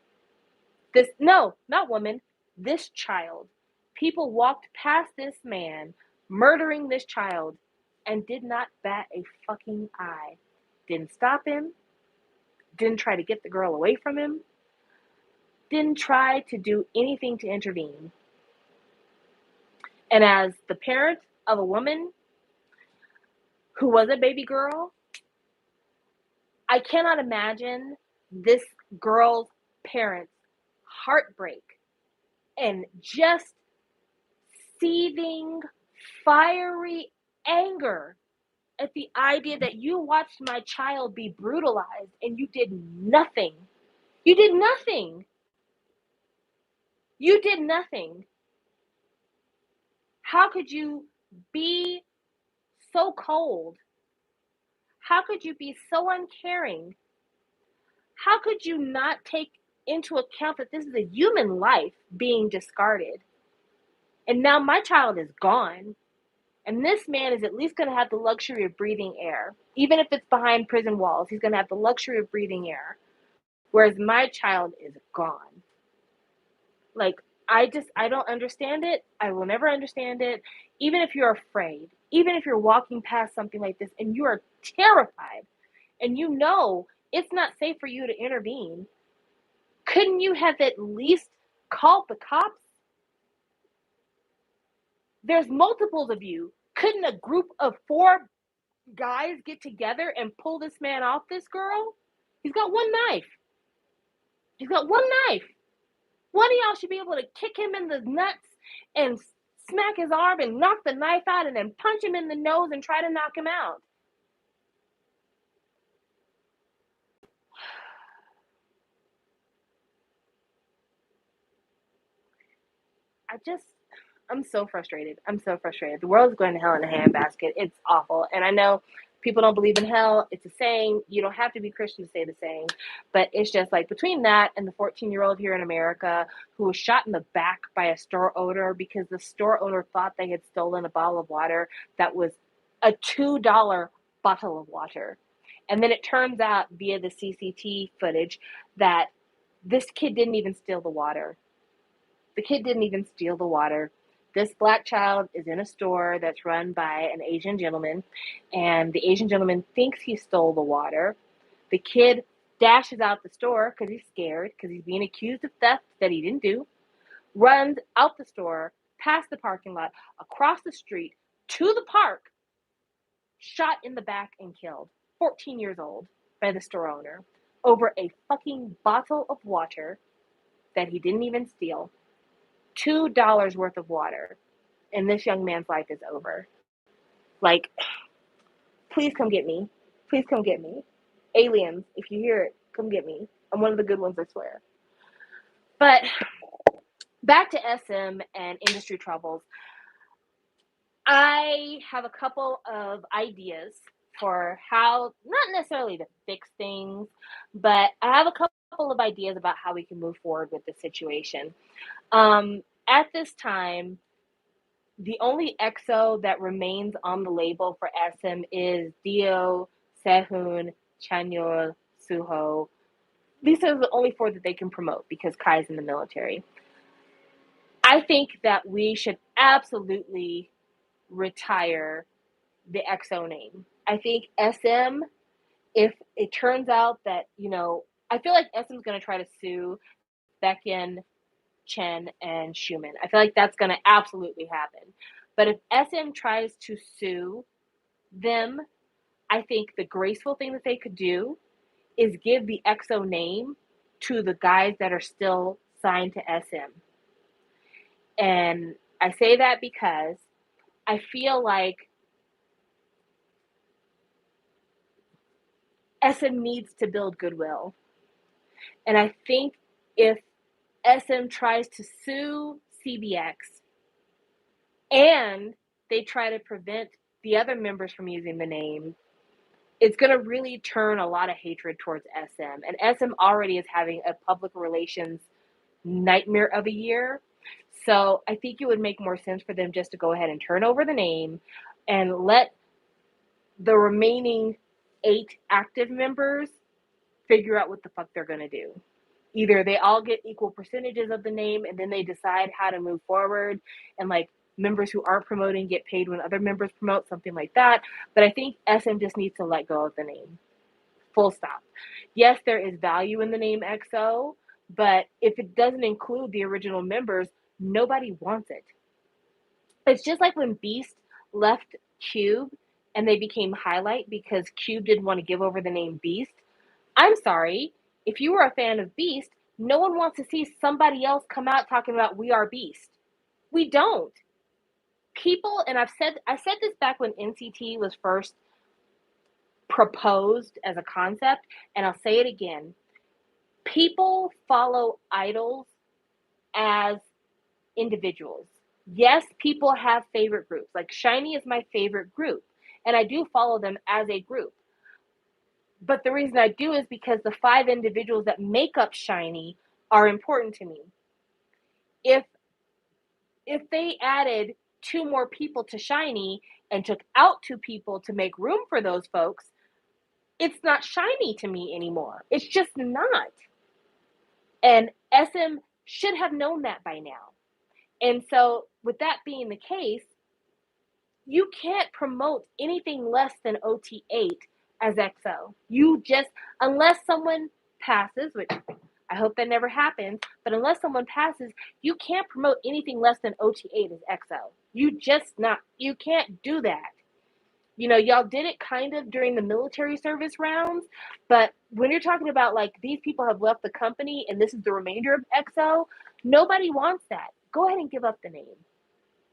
Not woman, this child. People walked past this man murdering this child and did not bat a fucking eye. Didn't stop him, didn't try to get the girl away from him, didn't try to do anything to intervene. And as the parent of a woman who was a baby girl, I cannot imagine this girl's parents' heartbreak and just seething, fiery anger at the idea that you watched my child be brutalized and you did nothing. You did nothing. You did nothing. How could you be so cold? How could you be so uncaring? How could you not take into account that this is a human life being discarded? And now my child is gone. And this man is at least going to have the luxury of breathing air. Even if it's behind prison walls, he's going to have the luxury of breathing air. Whereas my child is gone. Like, I don't understand it. I will never understand it. Even if you're afraid, even if you're walking past something like this and you are terrified and you know it's not safe for you to intervene, couldn't you have at least called the cops? There's multiples of you. Couldn't a group of 4 guys get together and pull this man off this girl? He's got one knife. He's got one knife. One of y'all should be able to kick him in the nuts and smack his arm and knock the knife out and then punch him in the nose and try to knock him out. I'm so frustrated. I'm so frustrated. The world is going to hell in a handbasket. It's awful. And I know people don't believe in hell. It's a saying. You don't have to be Christian to say the saying. But it's just like between that and the 14-year-old here in America who was shot in the back by a store owner because the store owner thought they had stolen a bottle of water that was a $2 bottle of water. And then it turns out via the CCTV footage that this kid didn't even steal the water. The kid didn't even steal the water. This black child is in a store that's run by an Asian gentleman, and the Asian gentleman thinks he stole the water. The kid dashes out the store because he's scared, because he's being accused of theft that he didn't do, runs out the store, past the parking lot, across the street, to the park, shot in the back and killed, 14 years old, by the store owner, over a fucking bottle of water that he didn't even steal. $2 worth of water, and this young man's life is over. Like, please come get me. Please come get me. Aliens, if you hear it, come get me. I'm one of the good ones, I swear. But back to SM and industry troubles. I have a couple of ideas for how, not necessarily to fix things, but I have a couple of ideas about how we can move forward with the situation. At this time, the only EXO that remains on the label for SM is Dio, Sehun, Chanyeol, Suho. These are the only 4 that they can promote because Kai's in the military. I think that we should absolutely retire the EXO name. I think SM, if it turns out that, I feel like SM is going to try to sue Baekhyun Chen and Schumann. I feel like that's going to absolutely happen. But if SM tries to sue them, I think the graceful thing that they could do is give the EXO name to the guys that are still signed to SM. And I say that because I feel like SM needs to build goodwill. And I think if SM tries to sue CBX and they try to prevent the other members from using the name, it's going to really turn a lot of hatred towards SM. And SM already is having a public relations nightmare of a year. So I think it would make more sense for them just to go ahead and turn over the name and let the remaining 8 active members figure out what the fuck they're going to do. Either they all get equal percentages of the name and then they decide how to move forward, and like members who aren't promoting get paid when other members promote, something like that. But I think SM just needs to let go of the name. Full stop. Yes, there is value in the name EXO, but if it doesn't include the original members, nobody wants it. It's just like when Beast left Cube and they became Highlight because Cube didn't want to give over the name Beast. I'm sorry, if you were a fan of Beast, no one wants to see somebody else come out talking about we are Beast. We don't. People, and I said this back when NCT was first proposed as a concept, and I'll say it again. People follow idols as individuals. Yes, people have favorite groups. Like SHINee is my favorite group, and I do follow them as a group. But the reason I do is because the 5 individuals that make up SHINee are important to me. If they added 2 more people to SHINee and took out 2 people to make room for those folks, it's not SHINee to me anymore. It's just not. And SM should have known that by now. And so, with that being the case, you can't promote anything less than OT8 as EXO. You just, unless someone passes, which I hope that never happens, but unless someone passes, you can't promote anything less than OT8 as EXO. You can't do that. You know, y'all did it kind of during the military service rounds, but when you're talking about like these people have left the company and this is the remainder of EXO, nobody wants that. Go ahead and give up the name.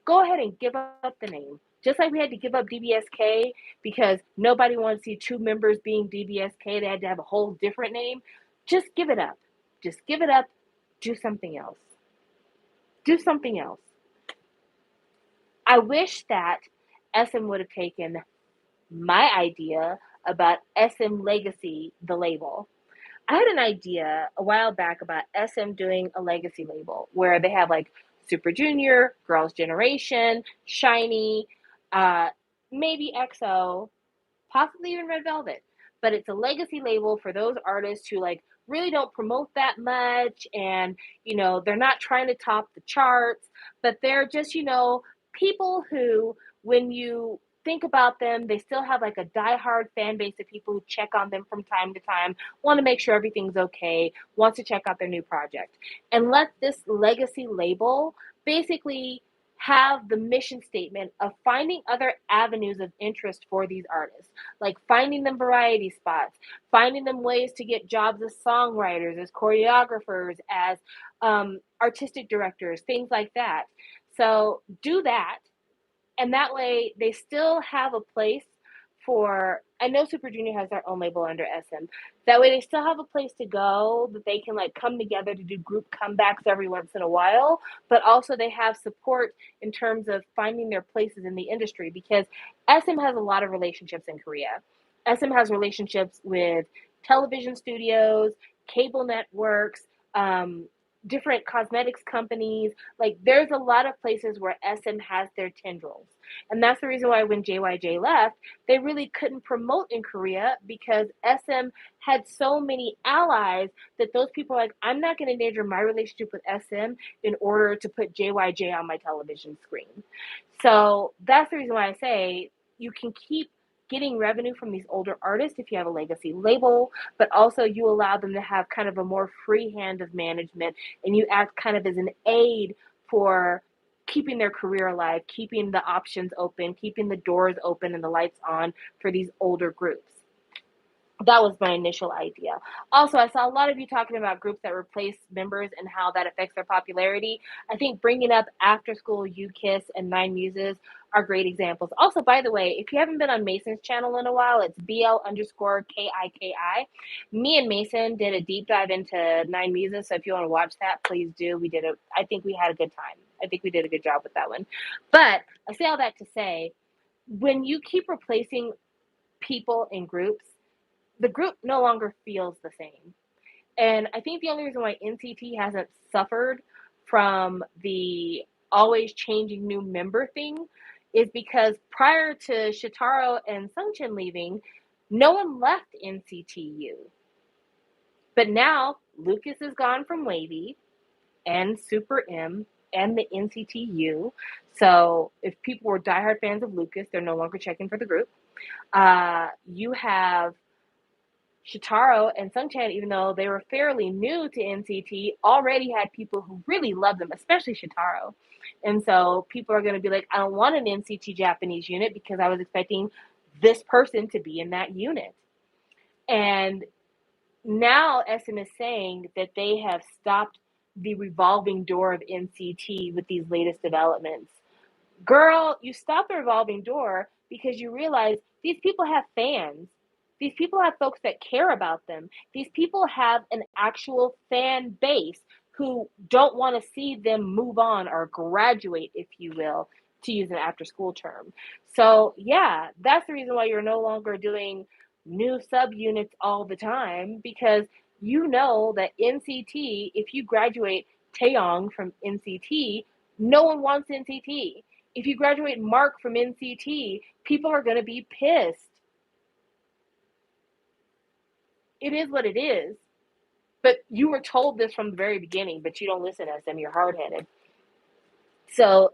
Go ahead and give up the name. Just like we had to give up DBSK because nobody wanted to see 2 members being DBSK. They had to have a whole different name. Just give it up. Just give it up. Do something else. Do something else. I wish that SM would have taken my idea about SM Legacy, the label. I had an idea a while back about SM doing a legacy label where they have like Super Junior, Girls' Generation, SHINee, maybe EXO, possibly even Red Velvet. But it's a legacy label for those artists who like really don't promote that much, and you know they're not trying to top the charts, but they're just people who, when you think about them, they still have like a diehard fan base of people who check on them from time to time, want to make sure everything's okay, wants to check out their new project, and let this legacy label basically have the mission statement of finding other avenues of interest for these artists, like finding them variety spots, finding them ways to get jobs as songwriters, as choreographers, as artistic directors, things like that. So do that, and that way they still have a place for, I know Super Junior has their own label under SM. That way they still have a place to go, that they can like come together to do group comebacks every once in a while, but also they have support in terms of finding their places in the industry, because SM has a lot of relationships in Korea. SM has relationships with television studios, cable networks, different cosmetics companies. Like there's a lot of places where SM has their tendrils. And that's the reason why when JYJ left, they really couldn't promote in Korea, because SM had so many allies that those people are like, I'm not going to endanger my relationship with SM in order to put JYJ on my television screen. So that's the reason why I say you can keep getting revenue from these older artists if you have a legacy label, but also you allow them to have kind of a more free hand of management, and you act kind of as an aid for keeping their career alive, keeping the options open, keeping the doors open and the lights on for these older groups. That was my initial idea. Also, I saw a lot of you talking about groups that replace members and how that affects their popularity. I think bringing up After School, You Kiss, and Nine Muses are great examples. Also, by the way, if you haven't been on Mason's channel in a while, it's BL_KIKI. Me and Mason did a deep dive into Nine Muses, so if you want to watch that, please do. I think we had a good time. I think we did a good job with that one. But I say all that to say, when you keep replacing people in groups, the group no longer feels the same. And I think the only reason why NCT hasn't suffered from the always changing new member thing is because prior to Shitaro and Sungchin leaving, no one left NCTU. But now Lucas is gone from Wavy and Super M and the NCTU. So if people were diehard fans of Lucas, they're no longer checking for the group. You have Shitaro and Sungchan, even though they were fairly new to NCT, already had people who really love them, especially Shitaro. And so people are going to be like, I don't want an NCT Japanese unit because I was expecting this person to be in that unit. And now SM is saying that they have stopped the revolving door of NCT with these latest developments. Girl, you stop the revolving door because you realize these people have fans. These people have folks that care about them. These people have an actual fan base who don't want to see them move on or graduate, if you will, to use an after school term. So, yeah, that's the reason why you're no longer doing new subunits all the time, because you know that NCT, if you graduate Taeyong from NCT, no one wants NCT. If you graduate Mark from NCT, people are going to be pissed. It is what it is. But you were told this from the very beginning, but you don't listen to SM. You're hard-headed. So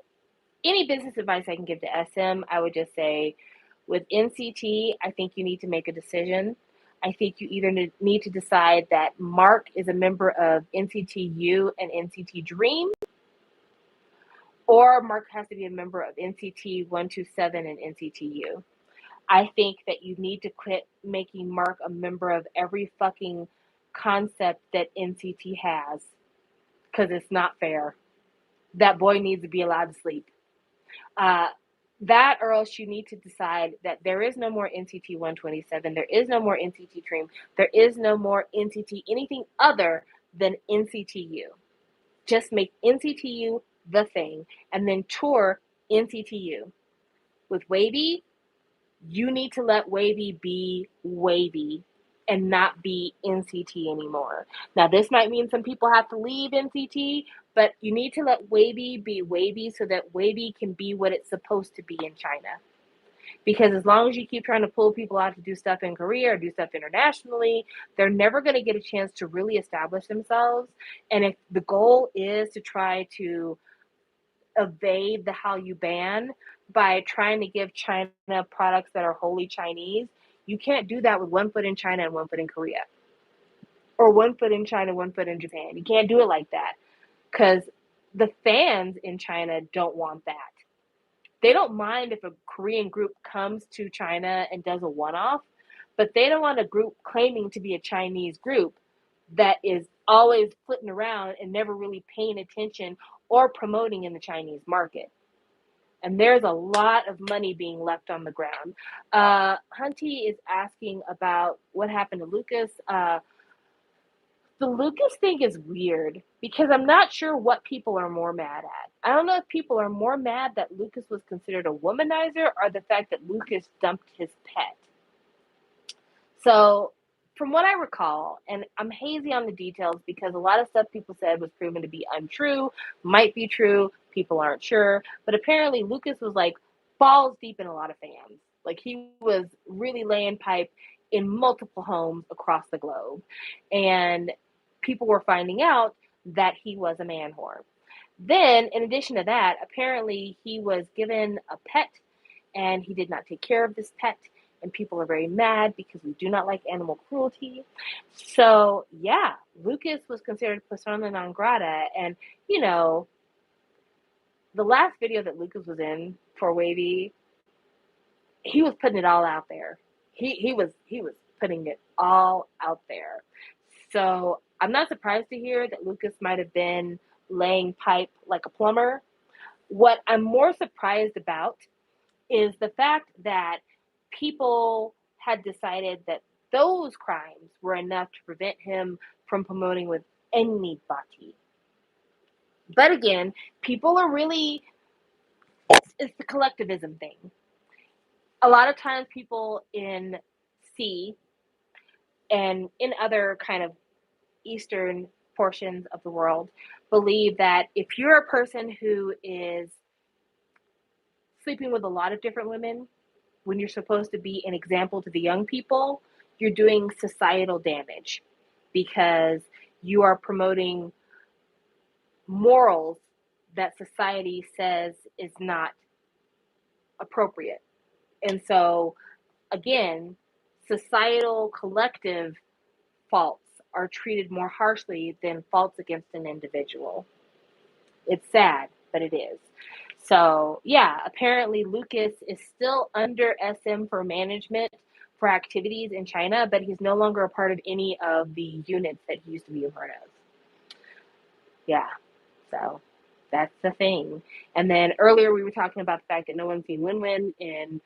any business advice I can give to SM, I would just say with NCT, I think you need to make a decision. I think you either need to decide that Mark is a member of NCTU and NCT Dream, or Mark has to be a member of NCT 127 and NCTU. I think that you need to quit making Mark a member of every fucking concept that NCT has, because it's not fair. That boy needs to be allowed to sleep. That, or else you need to decide that there is no more NCT 127, there is no more NCT Dream, there is no more NCT anything other than NCTU. Just make NCTU the thing, and then tour NCTU. With Wavy, you need to let Wavy be Wavy and not be NCT anymore. Now, this might mean some people have to leave NCT, but you need to let Wavy be Wavy so that Wavy can be what it's supposed to be in China. Because as long as you keep trying to pull people out to do stuff in Korea or do stuff internationally, they're never going to get a chance to really establish themselves. And if the goal is to try to evade the Hallyu ban by trying to give China products that are wholly Chinese, you can't do that with one foot in China and one foot in Korea. Or one foot in China, one foot in Japan. You can't do it like that, because the fans in China don't want that. They don't mind if a Korean group comes to China and does a one-off, but they don't want a group claiming to be a Chinese group that is always flitting around and never really paying attention or promoting in the Chinese market. And there's a lot of money being left on the ground. Hunty is asking about what happened to Lucas. The Lucas thing is weird because I'm not sure what people are more mad at. I don't know if people are more mad that Lucas was considered a womanizer or the fact that Lucas dumped his pet. So, from what I recall, and I'm hazy on the details because a lot of stuff people said was proven to be untrue, might be true, people aren't sure, but apparently Lucas was like balls deep in a lot of fans. Like, he was really laying pipe in multiple homes across the globe. And people were finding out that he was a man whore. Then, in addition to that, apparently he was given a pet and he did not take care of this pet. and people are very mad because we do not like animal cruelty. So, yeah, Lucas was considered persona non grata. And, you know, the last video that Lucas was in for Wavy, he was putting it all out there. He was putting it all out there. So I'm not surprised to hear that Lucas might have been laying pipe like a plumber. What I'm more surprised about is the fact that people had decided that those crimes were enough to prevent him from promoting with anybody. But again, people are really, it's the collectivism thing. A lot of times people in C and in other kind of Eastern portions of the world believe that if you're a person who is sleeping with a lot of different women, when you're supposed to be an example to the young people, you're doing societal damage because you are promoting morals that society says is not appropriate. And so, again, societal collective faults are treated more harshly than faults against an individual. It's sad, but it is. So, yeah, apparently Lucas is still under SM for management for activities in China, but he's no longer a part of any of the units that he used to be a part of. Yeah, so that's the thing. And then earlier we were talking about the fact that no one's seen Win Win in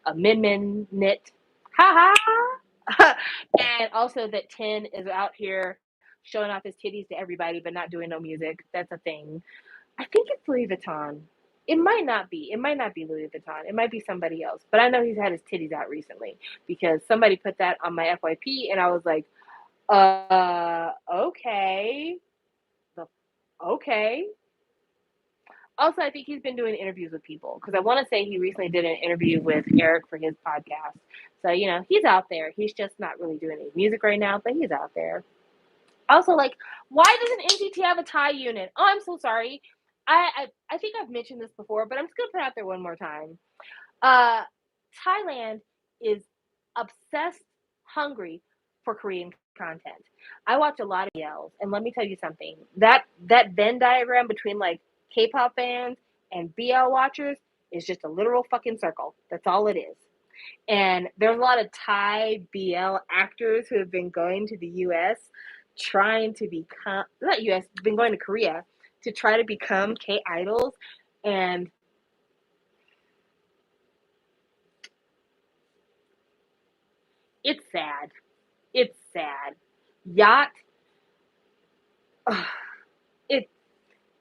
a Min Min knit. Ha ha! And also that Tin is out here showing off his titties to everybody but not doing no music. That's a thing. I think it's Louis Vuitton. It might not be. It might not be Louis Vuitton. It might be somebody else. But I know he's had his titties out recently because somebody put that on my FYP and I was like, okay. Okay. Also, I think he's been doing interviews with people because I want to say he recently did an interview with Eric for his podcast. So, you know, he's out there. He's just not really doing any music right now, but he's out there. Also, like, why doesn't NCT have a Thai unit? Oh, I'm so sorry. I think I've mentioned this before, but I'm just gonna put it out there one more time. Uh, Thailand is obsessed, hungry for Korean content. I watch a lot of BLs, and let me tell you something. That Venn diagram between like K-pop fans and BL watchers is just a literal fucking circle. That's all it is. And there's a lot of Thai BL actors who have been going to the US trying to become, not US, been going to Korea to try to become K idols. And it's sad. It's sad. Yacht, ugh, it,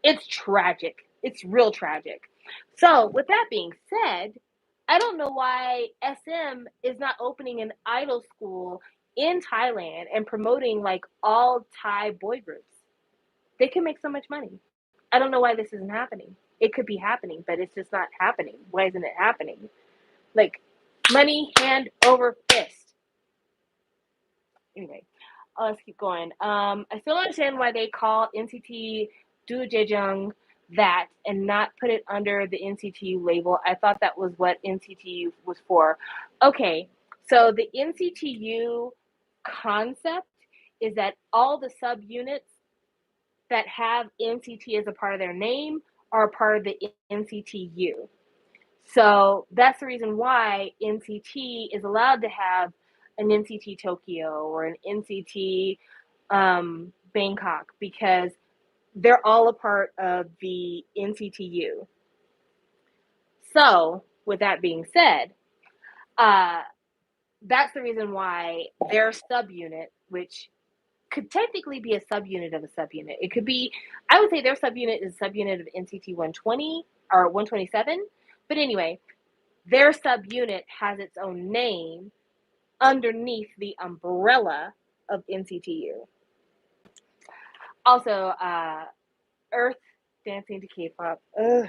it's tragic. It's real tragic. So, with that being said, I don't know why SM is not opening an idol school in Thailand and promoting like all Thai boy groups. They can make so much money. I don't know why this isn't happening. It could be happening, but it's just not happening. Why isn't it happening? Like, money hand over fist. Anyway, let's keep going. I still don't understand why they call NCT Do Jejung that and not put it under the NCT label. I thought that was what NCT was for. Okay, so the NCTU concept is that all the subunits that have NCT as a part of their name are a part of the NCTU. So that's the reason why NCT is allowed to have an NCT Tokyo or an NCT Bangkok because they're all a part of the NCTU. So, with that being said, uh, that's the reason why their subunit, which could technically be a subunit of a subunit. It could be, I would say their subunit is a subunit of NCT 120 or 127. But anyway, their subunit has its own name underneath the umbrella of NCTU. Also, Earth dancing to K-pop. Ugh,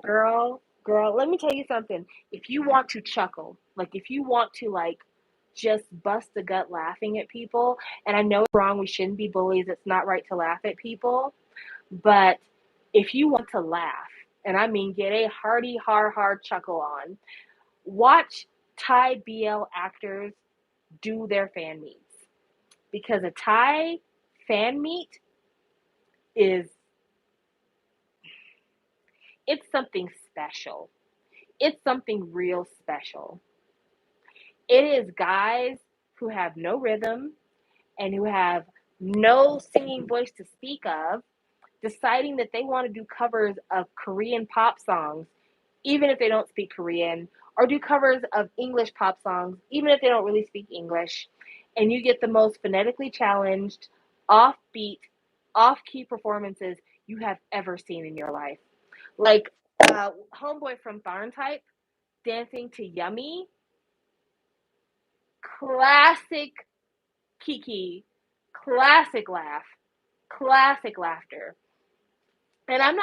girl, let me tell you something. If you want to chuckle, like if you want to like just bust the gut laughing at people, and I know it's wrong, we shouldn't be bullies, it's not right to laugh at people, but if you want to laugh, and I mean get a hearty, hard chuckle on, watch Thai BL actors do their fan meets, because a Thai fan meet is, it's something special. It's something real special. It is guys who have no rhythm and who have no singing voice to speak of, deciding that they want to do covers of Korean pop songs, even if they don't speak Korean, or do covers of English pop songs, even if they don't really speak English. And you get the most phonetically challenged, offbeat, off key performances you have ever seen in your life. Like Homeboy from Tharn Type dancing to Yummy, classic Kiki, classic laugh, classic laughter. And I'm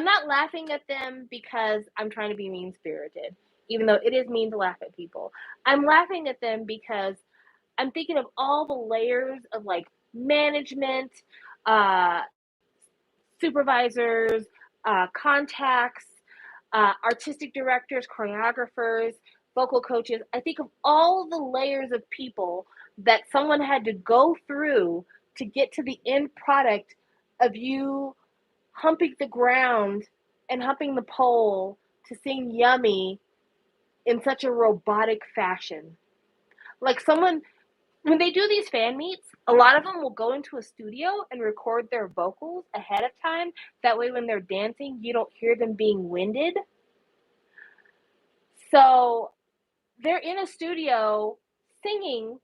not laughing at them because I'm trying to be mean spirited, even though it is mean to laugh at people. I'm laughing at them because I'm thinking of all the layers of like management, uh, supervisors, contacts, artistic directors, choreographers, vocal coaches. I think of all the layers of people that someone had to go through to get to the end product of you humping the ground and humping the pole to sing Yummy in such a robotic fashion. Like someone, when they do these fan meets, a lot of them will go into a studio and record their vocals ahead of time. That way, when they're dancing, you don't hear them being winded. So they're in a studio singing,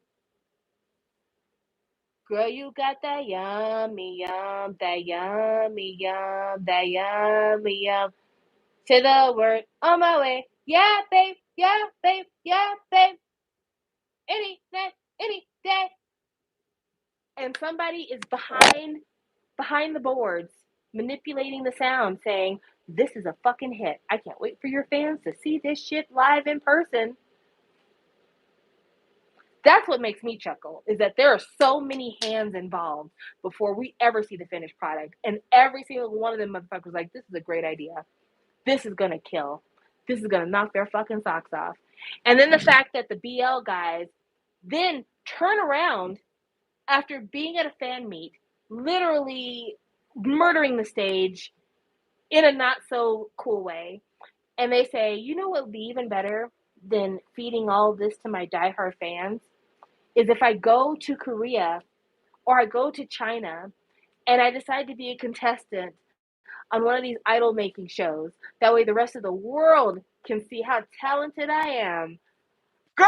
"Girl, you got that yummy yum, that yummy yum, that yummy yum." To the word on my way. Yeah, babe. Yeah, babe. Yeah, babe. Any night, any day. And somebody is behind the boards, manipulating the sound, saying, "This is a fucking hit. I can't wait for your fans to see this shit live in person." That's what makes me chuckle, is that there are so many hands involved before we ever see the finished product. And every single one of them motherfuckers like, "This is a great idea. This is gonna kill. This is gonna knock their fucking socks off." And then the fact that the BL guys then turn around after being at a fan meet, literally murdering the stage in a not so cool way, and they say, "You know what would be even better than feeding all of this to my diehard fans? Is if I go to Korea or I go to China and I decide to be a contestant on one of these idol making shows. That way the rest of the world can see how talented I am." Girl,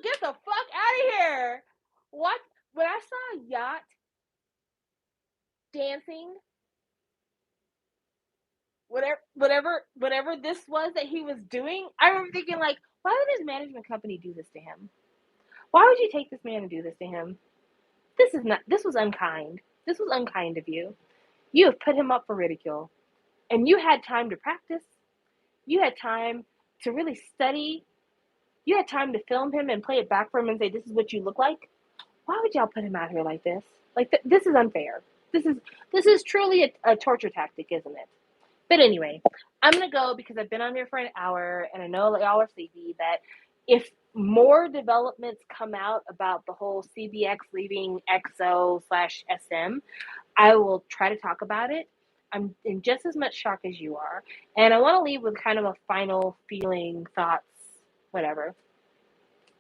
get the fuck out of here. What? When I saw Yacht dancing, whatever this was that he was doing, I remember thinking like, why would his management company do this to him? Why would you take this man and do this to him? This was unkind. This was unkind of you. You have put him up for ridicule. And you had time to practice. You had time to really study. You had time to film him and play it back for him and say, "This is what you look like." Why would y'all put him out here like this? Like this is unfair. This is truly a torture tactic, isn't it? But anyway, I'm gonna go because I've been on here for an hour and I know y'all are sleepy. That if more developments come out about the whole CBX leaving XO slash SM, I will try to talk about it. I'm in just as much shock as you are, and I want to leave with kind of a final feeling, thoughts, whatever.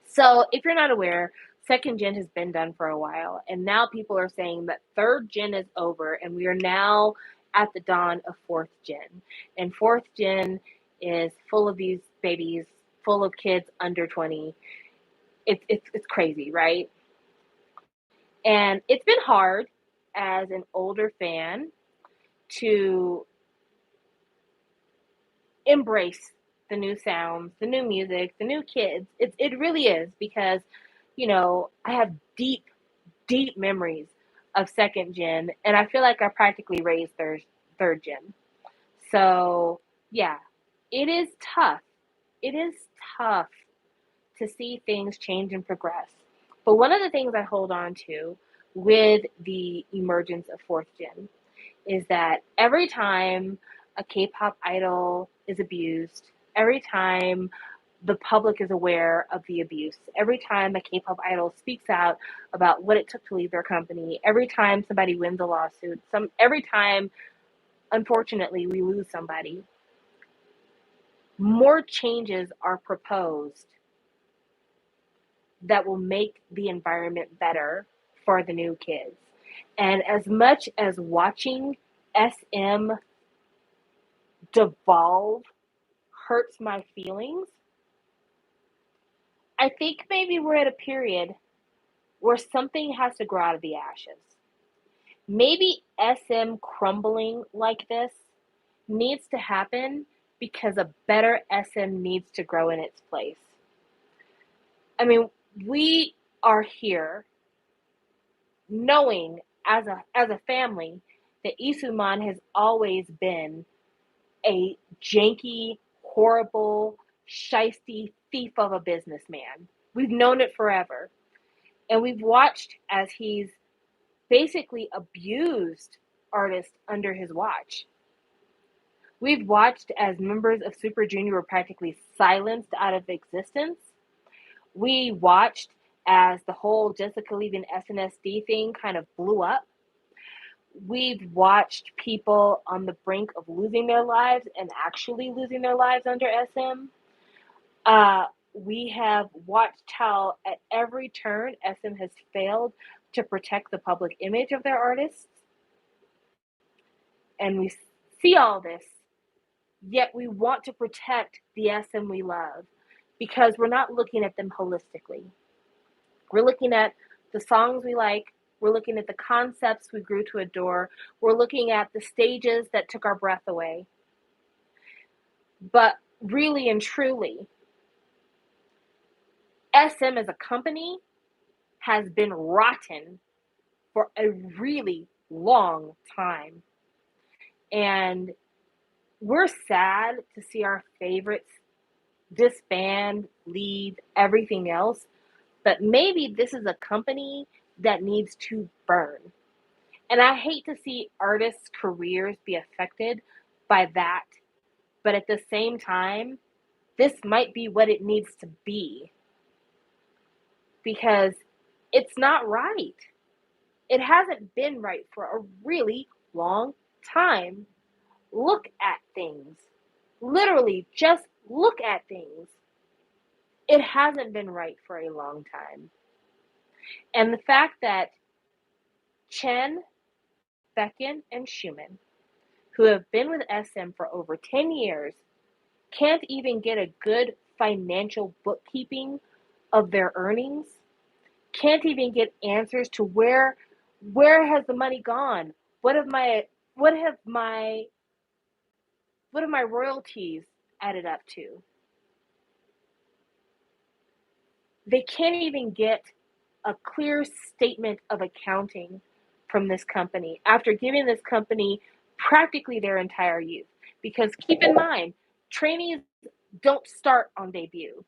So, if you're not aware, second gen has been done for a while, and now people are saying that third gen is over, and we are now at the dawn of fourth gen. And fourth gen is full of these babies, full of kids under 20. It's crazy, right? And it's been hard as an older fan to embrace the new sounds, the new music, the new kids. It really is, because I have deep memories of second gen, and I feel like I practically raised third gen. So yeah, it is tough. It is tough to see things change and progress. But one of the things I hold on to with the emergence of fourth gen is that every time a K-pop idol is abused, every time the public is aware of the abuse. Every time a K-pop idol speaks out about what it took to leave their company, every time somebody wins a lawsuit, every time, unfortunately, we lose somebody, more changes are proposed that will make the environment better for the new kids. And as much as watching SM devolve hurts my feelings, I think maybe we're at a period where something has to grow out of the ashes. Maybe SM crumbling like this needs to happen because a better SM needs to grow in its place. I mean, we are here knowing as a family that Isuman has always been a janky, horrible, shisty thief of a businessman. We've known it forever. And we've watched as he's basically abused artists under his watch. We've watched as members of Super Junior were practically silenced out of existence. We watched as the whole Jessica leaving SNSD thing kind of blew up. We've watched people on the brink of losing their lives and actually losing their lives under SM. We have watched how at every turn SM has failed to protect the public image of their artists. And we see all this, yet we want to protect the SM we love because we're not looking at them holistically. We're looking at the songs we like. We're looking at the concepts we grew to adore. We're looking at the stages that took our breath away. But really and truly, SM as a company has been rotten for a really long time. And we're sad to see our favorites disband, leave, everything else. But maybe this is a company that needs to burn. And I hate to see artists' careers be affected by that. But at the same time, this might be what it needs to be. Because it's not right. It hasn't been right for a really long time. Look at things. Literally, just look at things. It hasn't been right for a long time. And the fact that Chen, Baekhyun, and Schumann, who have been with SM for over 10 years, can't even get a good financial bookkeeping of their earnings, can't even get answers to where has the money gone? What have my royalties added up to? They can't even get a clear statement of accounting from this company after giving this company practically their entire youth. Because keep in mind, trainees don't start on debut.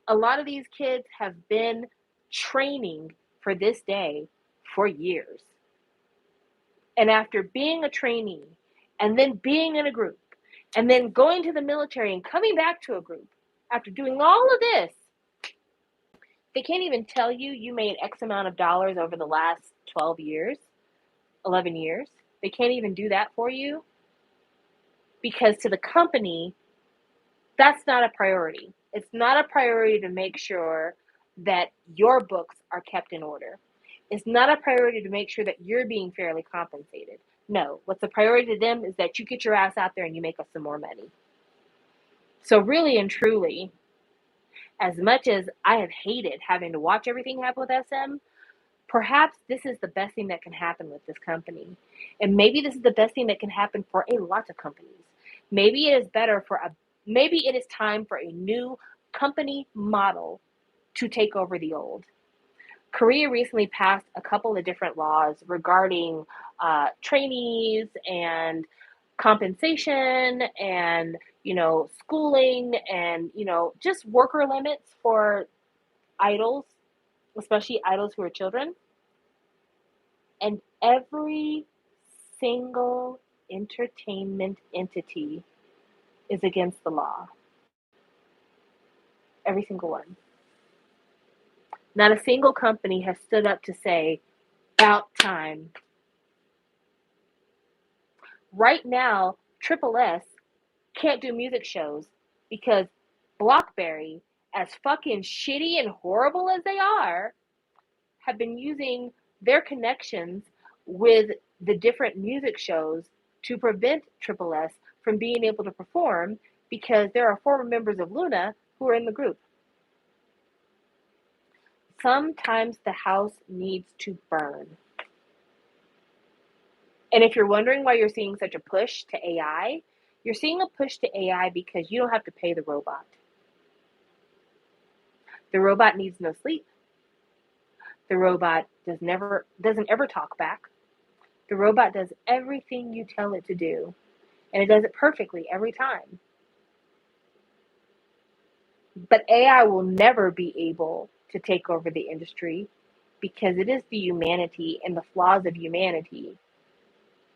A lot of these kids have been training for this day for years. And after being a trainee, and then being in a group, and then going to the military and coming back to a group, after doing all of this, they can't even tell you made X amount of dollars over the last 12 years, 11 years. They can't even do that for you because to the company, that's not a priority. It's not a priority to make sure that your books are kept in order. It's not a priority to make sure that you're being fairly compensated. No, what's a priority to them is that you get your ass out there and you make us some more money. So really and truly, as much as I have hated having to watch everything happen with SM, perhaps this is the best thing that can happen with this company. And maybe this is the best thing that can happen for a lot of companies. Maybe it is time for a new company model to take over the old. Korea recently passed a couple of different laws regarding trainees and compensation and schooling and just worker limits for idols, especially idols who are children. And every single entertainment entity is against the law. Every single one. Not a single company has stood up to say, about time. Right now, Triple S can't do music shows because BlackBerry, as fucking shitty and horrible as they are, have been using their connections with the different music shows to prevent Triple S from being able to perform because there are former members of Luna who are in the group. Sometimes the house needs to burn. And if you're wondering why you're seeing such a push to AI, you're seeing a push to AI because you don't have to pay the robot. The robot needs no sleep. The robot doesn't ever talk back. The robot does everything you tell it to do, and it does it perfectly every time. But AI will never be able to take over the industry because it is the humanity and the flaws of humanity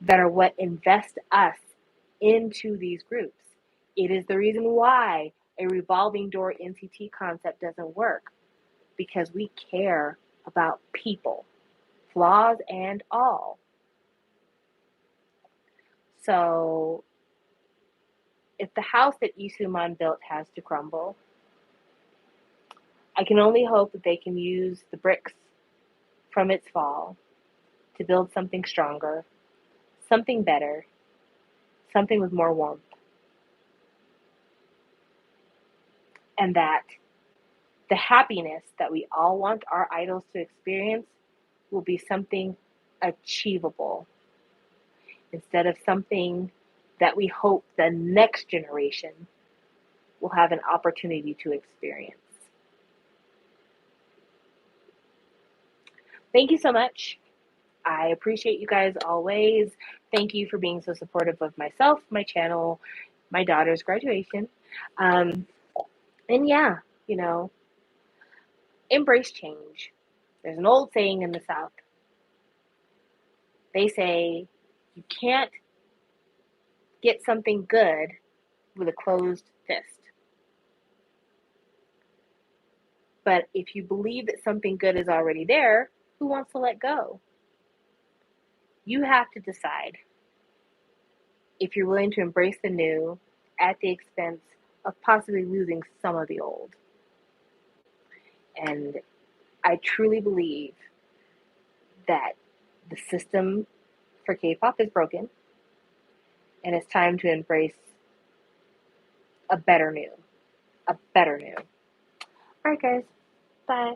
that are what invest us into these groups. It is the reason why a revolving door NCT concept doesn't work, because we care about people, flaws and all. So if the house that Isuman built has to crumble, I can only hope that they can use the bricks from its fall to build something stronger, something better, something with more warmth. And that the happiness that we all want our idols to experience will be something achievable instead of something that we hope the next generation will have an opportunity to experience. Thank you so much. I appreciate you guys always. Thank you for being so supportive of myself, my channel, my daughter's graduation. Um, and yeah, you know, embrace change. There's an old saying in the South. They say you can't get something good with a closed fist. But if you believe that something good is already there, who wants to let go? You have to decide if you're willing to embrace the new at the expense of possibly losing some of the old. And I truly believe that the system for K-pop is broken, and it's time to embrace a better new. A better new. All right, guys. Bye.